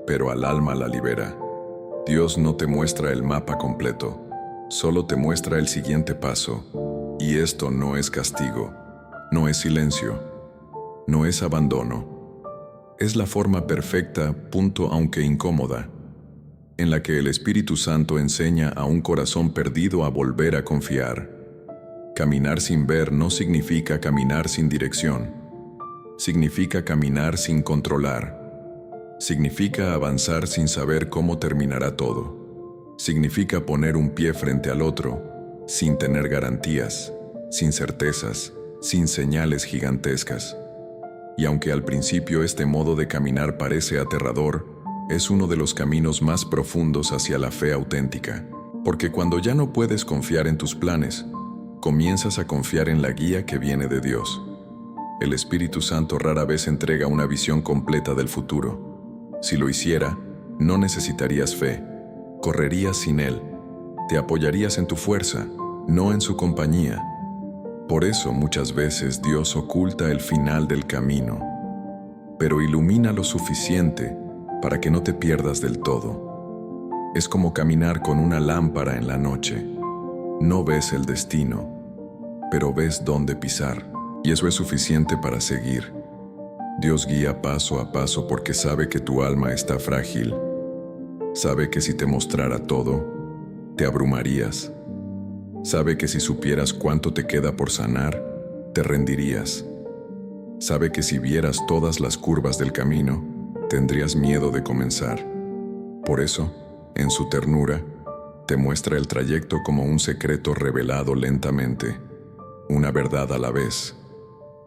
pero al alma la libera. Dios no te muestra el mapa completo, solo te muestra el siguiente paso. Y esto no es castigo, no es silencio, no es abandono. Es la forma perfecta, punto aunque incómoda, en la que el Espíritu Santo enseña a un corazón perdido a volver a confiar. Caminar sin ver no significa caminar sin dirección. Significa caminar sin controlar. Significa avanzar sin saber cómo terminará todo. Significa poner un pie frente al otro, sin tener garantías, sin certezas, sin señales gigantescas. Y aunque al principio este modo de caminar parece aterrador, es uno de los caminos más profundos hacia la fe auténtica. Porque cuando ya no puedes confiar en tus planes, comienzas a confiar en la guía que viene de Dios. El Espíritu Santo rara vez entrega una visión completa del futuro. Si lo hiciera, no necesitarías fe, correrías sin Él, te apoyarías en tu fuerza, no en su compañía. Por eso muchas veces Dios oculta el final del camino, pero ilumina lo suficiente para que no te pierdas del todo. Es como caminar con una lámpara en la noche. No ves el destino, pero ves dónde pisar, y eso es suficiente para seguir. Dios guía paso a paso porque sabe que tu alma está frágil. Sabe que si te mostrara todo, te abrumarías. Sabe que si supieras cuánto te queda por sanar, te rendirías. Sabe que si vieras todas las curvas del camino, tendrías miedo de comenzar. Por eso, en su ternura, te muestra el trayecto como un secreto revelado lentamente, una verdad a la vez,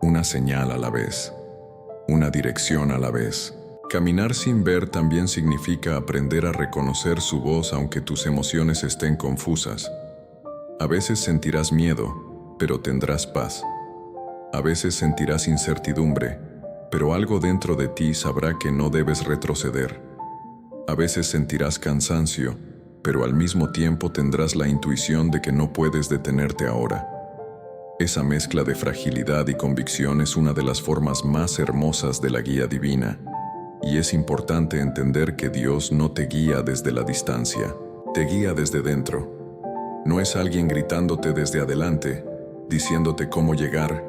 una señal a la vez, una dirección a la vez. Caminar sin ver también significa aprender a reconocer su voz aunque tus emociones estén confusas. A veces sentirás miedo, pero tendrás paz. A veces sentirás incertidumbre, pero algo dentro de ti sabrá que no debes retroceder. A veces sentirás cansancio, pero al mismo tiempo tendrás la intuición de que no puedes detenerte ahora. Esa mezcla de fragilidad y convicción es una de las formas más hermosas de la guía divina, y es importante entender que Dios no te guía desde la distancia, te guía desde dentro. No es alguien gritándote desde adelante, diciéndote cómo llegar.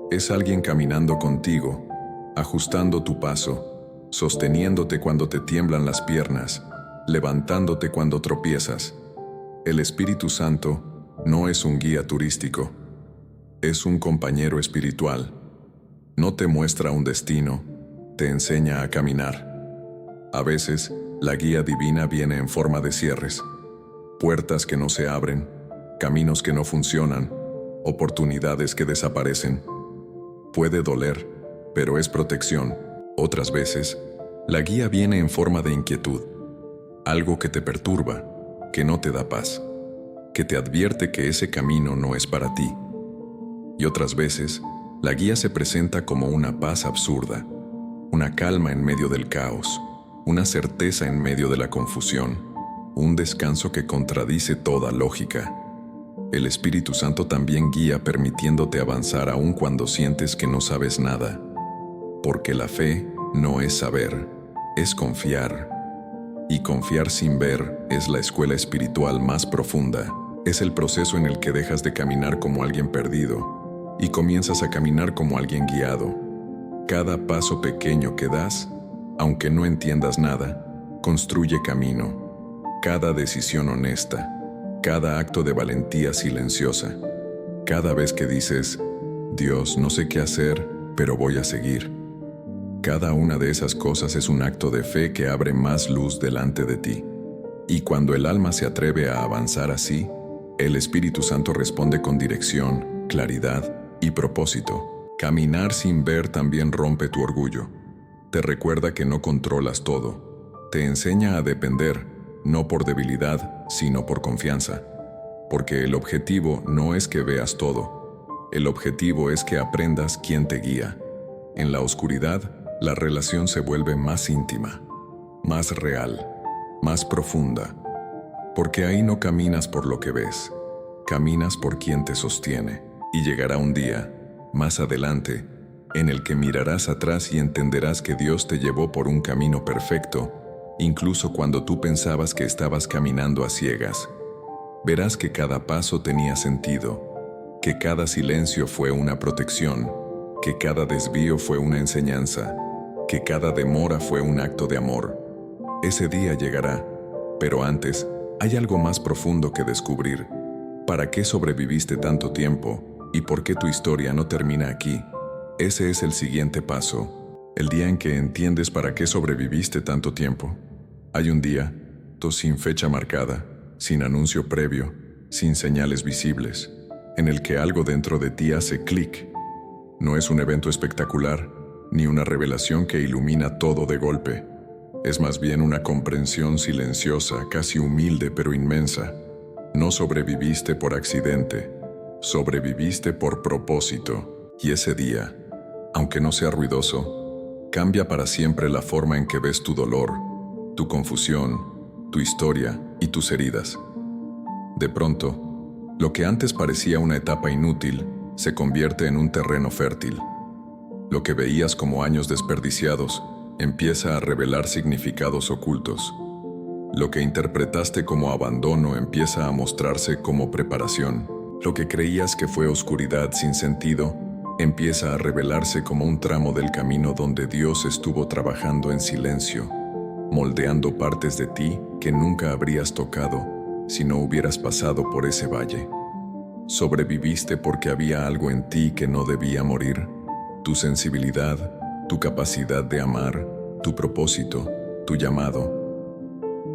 Es alguien caminando contigo, ajustando tu paso, sosteniéndote cuando te tiemblan las piernas, levantándote cuando tropiezas. El Espíritu Santo no es un guía turístico, es un compañero espiritual. No te muestra un destino, te enseña a caminar. A veces, la guía divina viene en forma de cierres, puertas que no se abren, caminos que no funcionan, oportunidades que desaparecen. Puede doler, pero es protección. Otras veces, la guía viene en forma de inquietud, algo que te perturba, que no te da paz, que te advierte que ese camino no es para ti. Y otras veces, la guía se presenta como una paz absurda, una calma en medio del caos, una certeza en medio de la confusión, un descanso que contradice toda lógica. El Espíritu Santo también guía permitiéndote avanzar aun cuando sientes que no sabes nada. Porque la fe no es saber, es confiar. Y confiar sin ver es la escuela espiritual más profunda. Es el proceso en el que dejas de caminar como alguien perdido y comienzas a caminar como alguien guiado. Cada paso pequeño que das, aunque no entiendas nada, construye camino. Cada decisión honesta, cada acto de valentía silenciosa, cada vez que dices, Dios, no sé qué hacer, pero voy a seguir. Cada una de esas cosas es un acto de fe que abre más luz delante de ti. Y cuando el alma se atreve a avanzar así, el Espíritu Santo responde con dirección, claridad y propósito. Caminar sin ver también rompe tu orgullo. Te recuerda que no controlas todo. Te enseña a depender, no por debilidad, sino por confianza. Porque el objetivo no es que veas todo. El objetivo es que aprendas quién te guía. En la oscuridad, la relación se vuelve más íntima, más real, más profunda. Porque ahí no caminas por lo que ves, caminas por quien te sostiene. Y llegará un día, más adelante, en el que mirarás atrás y entenderás que Dios te llevó por un camino perfecto, incluso cuando tú pensabas que estabas caminando a ciegas. Verás que cada paso tenía sentido, que cada silencio fue una protección, que cada desvío fue una enseñanza, que cada demora fue un acto de amor. Ese día llegará, pero antes hay algo más profundo que descubrir. ¿Para qué sobreviviste tanto tiempo y por qué tu historia no termina aquí? Ese es el siguiente paso, el día en que entiendes para qué sobreviviste tanto tiempo. Hay un día, sin fecha marcada, sin anuncio previo, sin señales visibles, en el que algo dentro de ti hace clic. No es un evento espectacular, ni una revelación que ilumina todo de golpe. Es más bien una comprensión silenciosa, casi humilde pero inmensa. No sobreviviste por accidente, sobreviviste por propósito. Y ese día, aunque no sea ruidoso, cambia para siempre la forma en que ves tu dolor, tu confusión, tu historia y tus heridas. De pronto, lo que antes parecía una etapa inútil se convierte en un terreno fértil. Lo que veías como años desperdiciados empieza a revelar significados ocultos. Lo que interpretaste como abandono empieza a mostrarse como preparación. Lo que creías que fue oscuridad sin sentido empieza a revelarse como un tramo del camino donde Dios estuvo trabajando en silencio, moldeando partes de ti que nunca habrías tocado si no hubieras pasado por ese valle. Sobreviviste porque había algo en ti que no debía morir. Tu sensibilidad, tu capacidad de amar, tu propósito, tu llamado.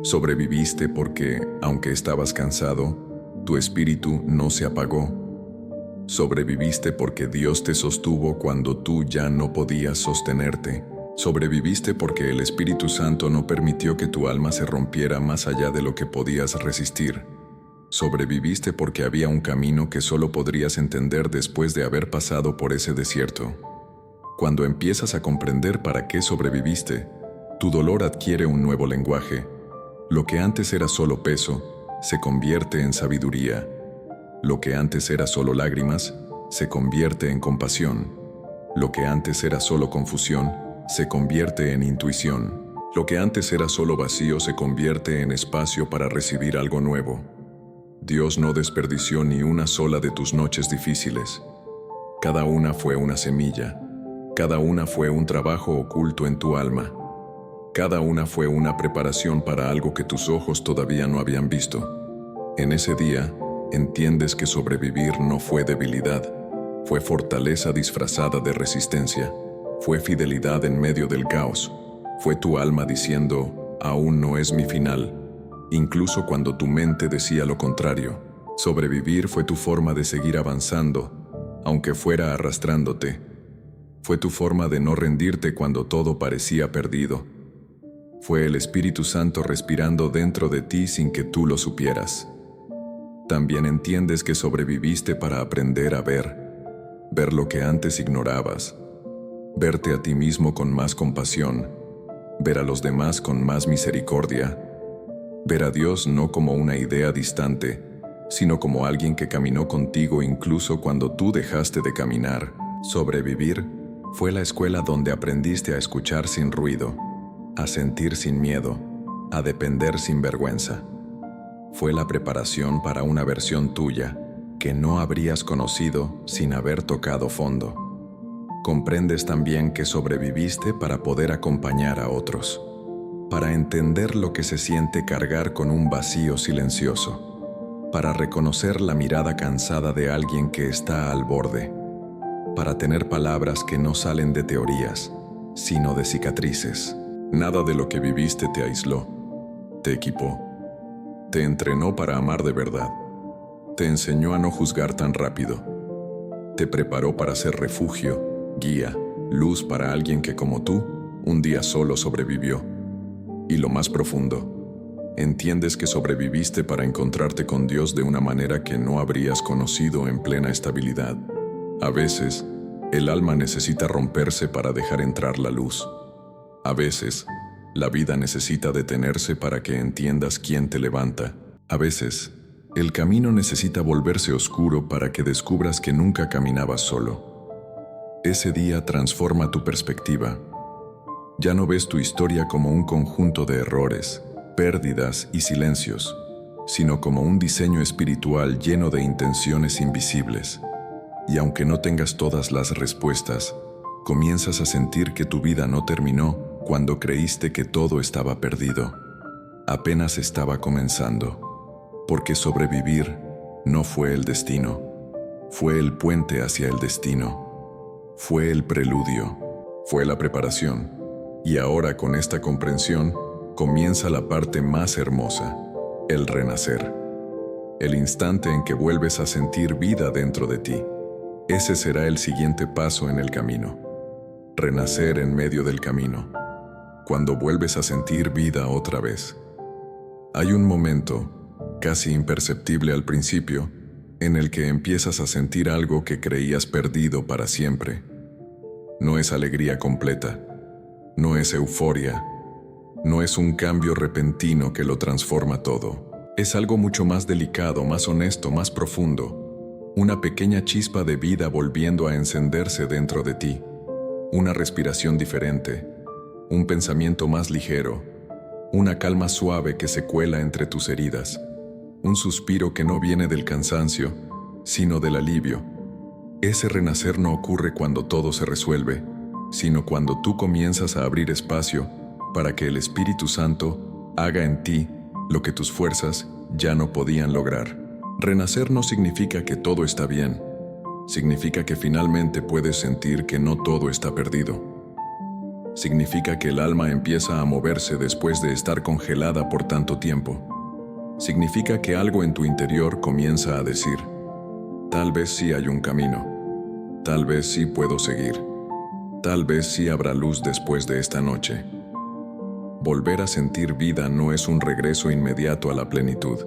Sobreviviste porque, aunque estabas cansado, tu espíritu no se apagó. Sobreviviste porque Dios te sostuvo cuando tú ya no podías sostenerte. Sobreviviste porque el Espíritu Santo no permitió que tu alma se rompiera más allá de lo que podías resistir. Sobreviviste porque había un camino que solo podrías entender después de haber pasado por ese desierto. Cuando empiezas a comprender para qué sobreviviste, tu dolor adquiere un nuevo lenguaje. Lo que antes era solo peso, se convierte en sabiduría. Lo que antes era solo lágrimas, se convierte en compasión. Lo que antes era solo confusión, se convierte en intuición. Lo que antes era solo vacío se convierte en espacio para recibir algo nuevo. Dios no desperdició ni una sola de tus noches difíciles. Cada una fue una semilla. Cada una fue un trabajo oculto en tu alma. Cada una fue una preparación para algo que tus ojos todavía no habían visto. En ese día, entiendes que sobrevivir no fue debilidad, fue fortaleza disfrazada de resistencia, fue fidelidad en medio del caos, fue tu alma diciendo, aún no es mi final, incluso cuando tu mente decía lo contrario. Sobrevivir fue tu forma de seguir avanzando, aunque fuera arrastrándote. Fue tu forma de no rendirte cuando todo parecía perdido. Fue el Espíritu Santo respirando dentro de ti sin que tú lo supieras. También entiendes que sobreviviste para aprender a ver lo que antes ignorabas, verte a ti mismo con más compasión, ver a los demás con más misericordia, ver a Dios no como una idea distante, sino como alguien que caminó contigo incluso cuando tú dejaste de caminar. Sobrevivir fue la escuela donde aprendiste a escuchar sin ruido, a sentir sin miedo, a depender sin vergüenza. Fue la preparación para una versión tuya que no habrías conocido sin haber tocado fondo. Comprendes también que sobreviviste para poder acompañar a otros, para entender lo que se siente cargar con un vacío silencioso, para reconocer la mirada cansada de alguien que está al borde, para tener palabras que no salen de teorías, sino de cicatrices. Nada de lo que viviste te aisló, te equipó, te entrenó para amar de verdad, te enseñó a no juzgar tan rápido, te preparó para ser refugio, guía, luz para alguien que como tú, un día solo sobrevivió. Y lo más profundo, entiendes que sobreviviste para encontrarte con Dios de una manera que no habrías conocido en plena estabilidad. A veces, el alma necesita romperse para dejar entrar la luz. A veces, la vida necesita detenerse para que entiendas quién te levanta. A veces, el camino necesita volverse oscuro para que descubras que nunca caminabas solo. Ese día transforma tu perspectiva. Ya no ves tu historia como un conjunto de errores, pérdidas y silencios, sino como un diseño espiritual lleno de intenciones invisibles. Y aunque no tengas todas las respuestas, comienzas a sentir que tu vida no terminó cuando creíste que todo estaba perdido. Apenas estaba comenzando, porque sobrevivir no fue el destino, fue el puente hacia el destino, fue el preludio, fue la preparación. Y ahora con esta comprensión comienza la parte más hermosa, el renacer. El instante en que vuelves a sentir vida dentro de ti. Ese será el siguiente paso en el camino. Renacer en medio del camino. Cuando vuelves a sentir vida otra vez. Hay un momento, casi imperceptible al principio, en el que empiezas a sentir algo que creías perdido para siempre. No es alegría completa, no es euforia, no es un cambio repentino que lo transforma todo. Es algo mucho más delicado, más honesto, más profundo. Una pequeña chispa de vida volviendo a encenderse dentro de ti. Una respiración diferente, un pensamiento más ligero, una calma suave que se cuela entre tus heridas, un suspiro que no viene del cansancio, sino del alivio. Ese renacer no ocurre cuando todo se resuelve, sino cuando tú comienzas a abrir espacio para que el Espíritu Santo haga en ti lo que tus fuerzas ya no podían lograr. Renacer no significa que todo está bien, significa que finalmente puedes sentir que no todo está perdido. Significa que el alma empieza a moverse después de estar congelada por tanto tiempo. Significa que algo en tu interior comienza a decir, tal vez sí hay un camino, tal vez sí puedo seguir, tal vez sí habrá luz después de esta noche. Volver a sentir vida no es un regreso inmediato a la plenitud.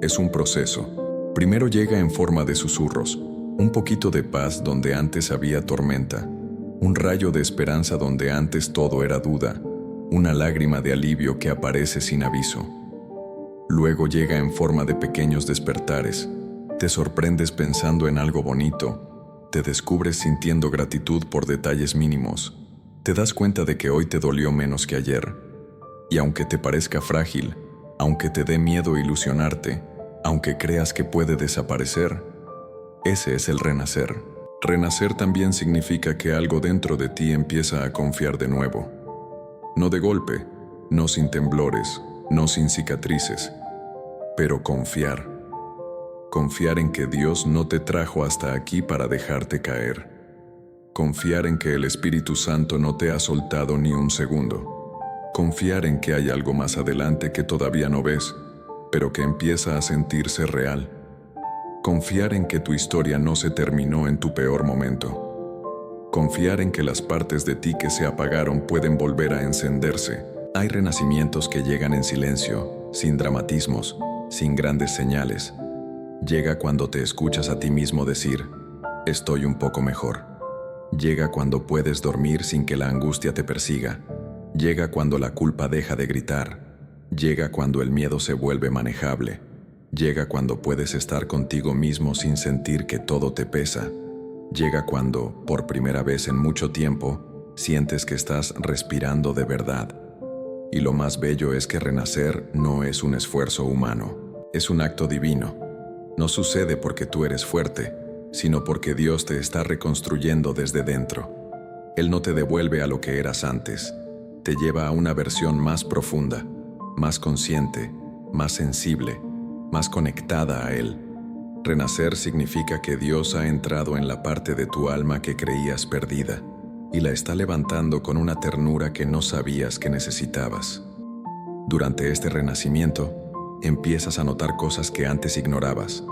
Es un proceso. Primero llega en forma de susurros, un poquito de paz donde antes había tormenta, un rayo de esperanza donde antes todo era duda, una lágrima de alivio que aparece sin aviso. Luego llega en forma de pequeños despertares. Te sorprendes pensando en algo bonito, te descubres sintiendo gratitud por detalles mínimos, te das cuenta de que hoy te dolió menos que ayer. Y aunque te parezca frágil, aunque te dé miedo ilusionarte, aunque creas que puede desaparecer, ese es el renacer. Renacer también significa que algo dentro de ti empieza a confiar de nuevo. No de golpe, no sin temblores, no sin cicatrices, pero confiar. Confiar en que Dios no te trajo hasta aquí para dejarte caer. Confiar en que el Espíritu Santo no te ha soltado ni un segundo. Confiar en que hay algo más adelante que todavía no ves, pero que empieza a sentirse real. Confiar en que tu historia no se terminó en tu peor momento. Confiar en que las partes de ti que se apagaron pueden volver a encenderse. Hay renacimientos que llegan en silencio, sin dramatismos, sin grandes señales. Llega cuando te escuchas a ti mismo decir, estoy un poco mejor. Llega cuando puedes dormir sin que la angustia te persiga. Llega cuando la culpa deja de gritar. Llega cuando el miedo se vuelve manejable. Llega cuando puedes estar contigo mismo sin sentir que todo te pesa. Llega cuando, por primera vez en mucho tiempo, sientes que estás respirando de verdad. Y lo más bello es que renacer no es un esfuerzo humano, es un acto divino. No sucede porque tú eres fuerte, sino porque Dios te está reconstruyendo desde dentro. Él no te devuelve a lo que eras antes, te lleva a una versión más profunda, más consciente, más sensible, más conectada a Él. Renacer significa que Dios ha entrado en la parte de tu alma que creías perdida y la está levantando con una ternura que no sabías que necesitabas. Durante este renacimiento, empiezas a notar cosas que antes ignorabas.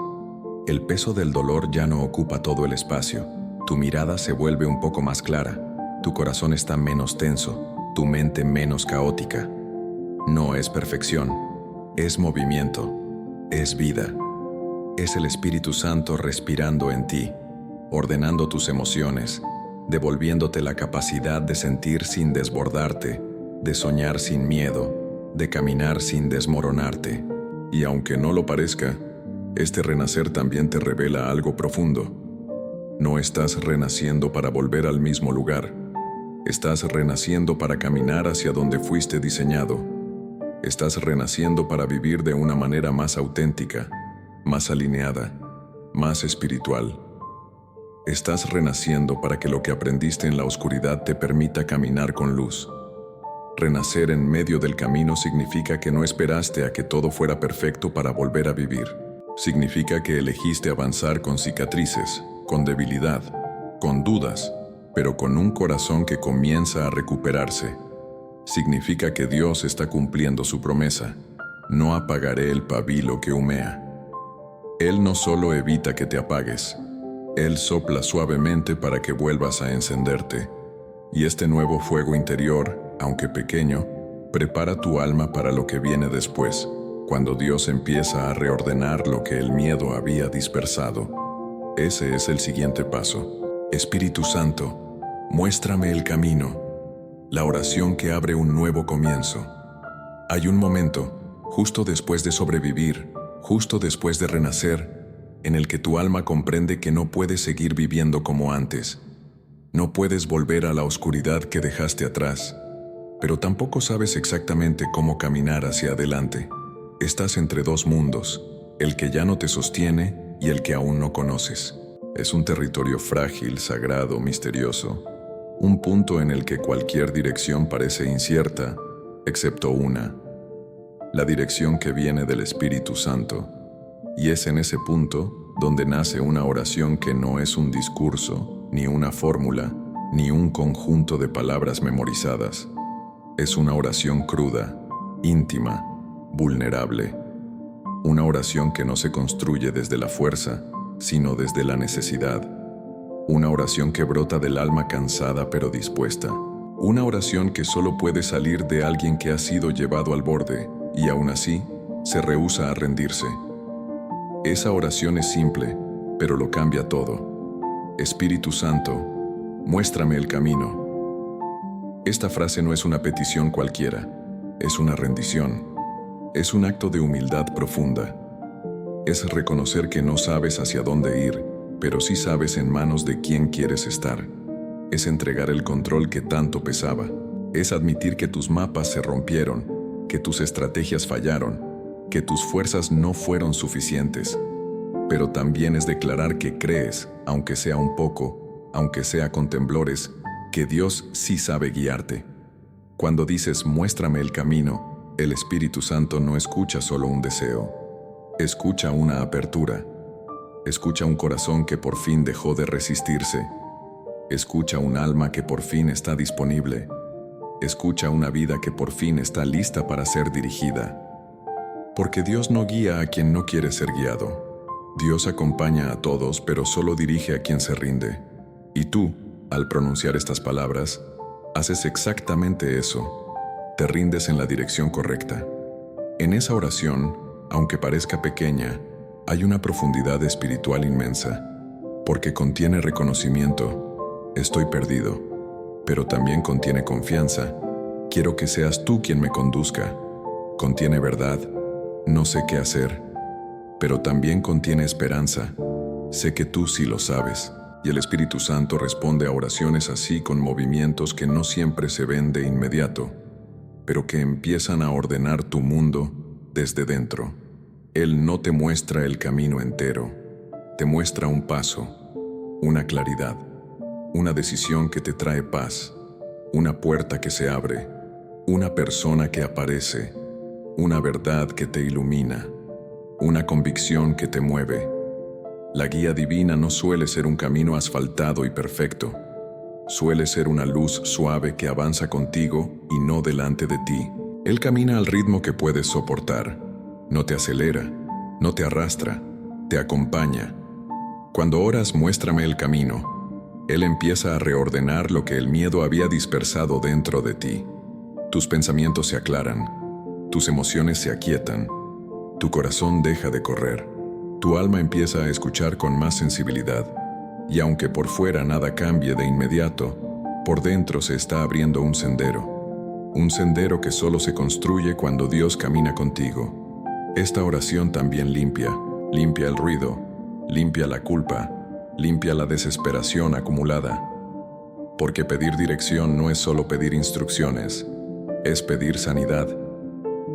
El peso del dolor ya no ocupa todo el espacio. Tu mirada se vuelve un poco más clara. Tu corazón está menos tenso. Tu mente menos caótica. No es perfección. Es movimiento. Es vida. Es el Espíritu Santo respirando en ti, ordenando tus emociones, devolviéndote la capacidad de sentir sin desbordarte, de soñar sin miedo, de caminar sin desmoronarte. Y aunque no lo parezca, este renacer también te revela algo profundo. No estás renaciendo para volver al mismo lugar. Estás renaciendo para caminar hacia donde fuiste diseñado. Estás renaciendo para vivir de una manera más auténtica, más alineada, más espiritual. Estás renaciendo para que lo que aprendiste en la oscuridad te permita caminar con luz. Renacer en medio del camino significa que no esperaste a que todo fuera perfecto para volver a vivir. Significa que elegiste avanzar con cicatrices, con debilidad, con dudas, pero con un corazón que comienza a recuperarse. Significa que Dios está cumpliendo su promesa. No apagaré el pabilo que humea. Él no solo evita que te apagues, Él sopla suavemente para que vuelvas a encenderte. Y este nuevo fuego interior, aunque pequeño, prepara tu alma para lo que viene después, cuando Dios empieza a reordenar lo que el miedo había dispersado. Ese es el siguiente paso. Espíritu Santo, muéstrame el camino, la oración que abre un nuevo comienzo. Hay un momento, justo después de sobrevivir, justo después de renacer, en el que tu alma comprende que no puedes seguir viviendo como antes. No puedes volver a la oscuridad que dejaste atrás, pero tampoco sabes exactamente cómo caminar hacia adelante. Estás entre dos mundos, el que ya no te sostiene y el que aún no conoces. Es un territorio frágil, sagrado, misterioso, un punto en el que cualquier dirección parece incierta, excepto una, la dirección que viene del Espíritu Santo. Y es en ese punto donde nace una oración que no es un discurso, ni una fórmula, ni un conjunto de palabras memorizadas. Es una oración cruda, íntima, vulnerable. Una oración que no se construye desde la fuerza, sino desde la necesidad. Una oración que brota del alma cansada pero dispuesta. Una oración que solo puede salir de alguien que ha sido llevado al borde y aún así se rehúsa a rendirse. Esa oración es simple, pero lo cambia todo. Espíritu Santo, muéstrame el camino. Esta frase no es una petición cualquiera, es una rendición. Es un acto de humildad profunda. Es reconocer que no sabes hacia dónde ir, pero sí sabes en manos de quién quieres estar. Es entregar el control que tanto pesaba. Es admitir que tus mapas se rompieron, que tus estrategias fallaron, que tus fuerzas no fueron suficientes. Pero también es declarar que crees, aunque sea un poco, aunque sea con temblores, que Dios sí sabe guiarte. Cuando dices muéstrame el camino, el Espíritu Santo no escucha solo un deseo. Escucha una apertura. Escucha un corazón que por fin dejó de resistirse. Escucha un alma que por fin está disponible. Escucha una vida que por fin está lista para ser dirigida. Porque Dios no guía a quien no quiere ser guiado. Dios acompaña a todos, pero solo dirige a quien se rinde. Y tú, al pronunciar estas palabras, haces exactamente eso. Te rindes en la dirección correcta. En esa oración, aunque parezca pequeña, hay una profundidad espiritual inmensa, porque contiene reconocimiento, estoy perdido, pero también contiene confianza, quiero que seas tú quien me conduzca. Contiene verdad, no sé qué hacer, pero también contiene esperanza, sé que tú sí lo sabes. Y el Espíritu Santo responde a oraciones así con movimientos que no siempre se ven de inmediato, pero que empiezan a ordenar tu mundo desde dentro. Él no te muestra el camino entero, te muestra un paso, una claridad, una decisión que te trae paz, una puerta que se abre, una persona que aparece, una verdad que te ilumina, una convicción que te mueve. La guía divina no suele ser un camino asfaltado y perfecto, suele ser una luz suave que avanza contigo y no delante de ti. Él camina al ritmo que puedes soportar. No te acelera, no te arrastra, te acompaña. Cuando oras muéstrame el camino, Él empieza a reordenar lo que el miedo había dispersado dentro de ti. Tus pensamientos se aclaran, tus emociones se aquietan, tu corazón deja de correr, tu alma empieza a escuchar con más sensibilidad, y aunque por fuera nada cambie de inmediato, por dentro se está abriendo un sendero que solo se construye cuando Dios camina contigo. Esta oración también limpia el ruido, limpia la culpa, limpia la desesperación acumulada. Porque pedir dirección no es solo pedir instrucciones, es pedir sanidad.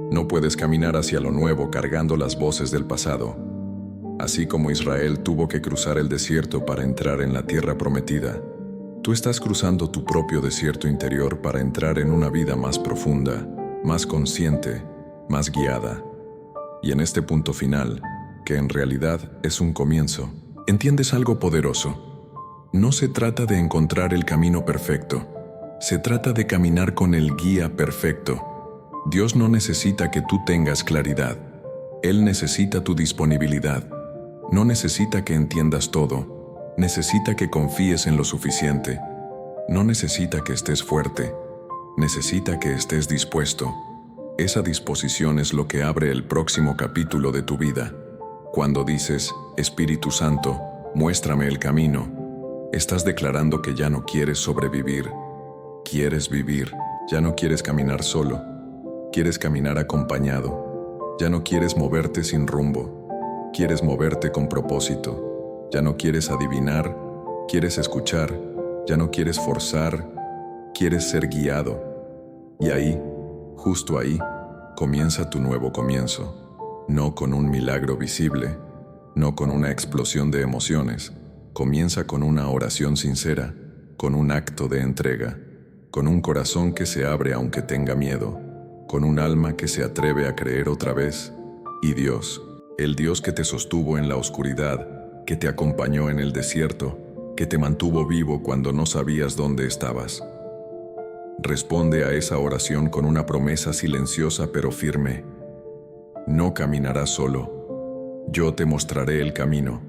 No puedes caminar hacia lo nuevo cargando las voces del pasado. Así como Israel tuvo que cruzar el desierto para entrar en la tierra prometida, tú estás cruzando tu propio desierto interior para entrar en una vida más profunda, más consciente, más guiada. Y en este punto final, que en realidad es un comienzo, entiendes algo poderoso. No se trata de encontrar el camino perfecto, se trata de caminar con el guía perfecto. Dios no necesita que tú tengas claridad, Él necesita tu disponibilidad. No necesita que entiendas todo. Necesita que confíes en lo suficiente. No necesita que estés fuerte. Necesita que estés dispuesto. Esa disposición es lo que abre el próximo capítulo de tu vida. Cuando dices, Espíritu Santo, muéstrame el camino, estás declarando que ya no quieres sobrevivir. Quieres vivir. Ya no quieres caminar solo. Quieres caminar acompañado. Ya no quieres moverte sin rumbo. Quieres moverte con propósito. Ya no quieres adivinar, quieres escuchar. Ya no quieres forzar, quieres ser guiado. Y ahí, justo ahí, comienza tu nuevo comienzo. No con un milagro visible, no con una explosión de emociones. Comienza con una oración sincera, con un acto de entrega, con un corazón que se abre aunque tenga miedo, con un alma que se atreve a creer otra vez. Y Dios, el Dios que te sostuvo en la oscuridad, que te acompañó en el desierto, que te mantuvo vivo cuando no sabías dónde estabas. Responde a esa oración con una promesa silenciosa pero firme. No caminarás solo. Yo te mostraré el camino.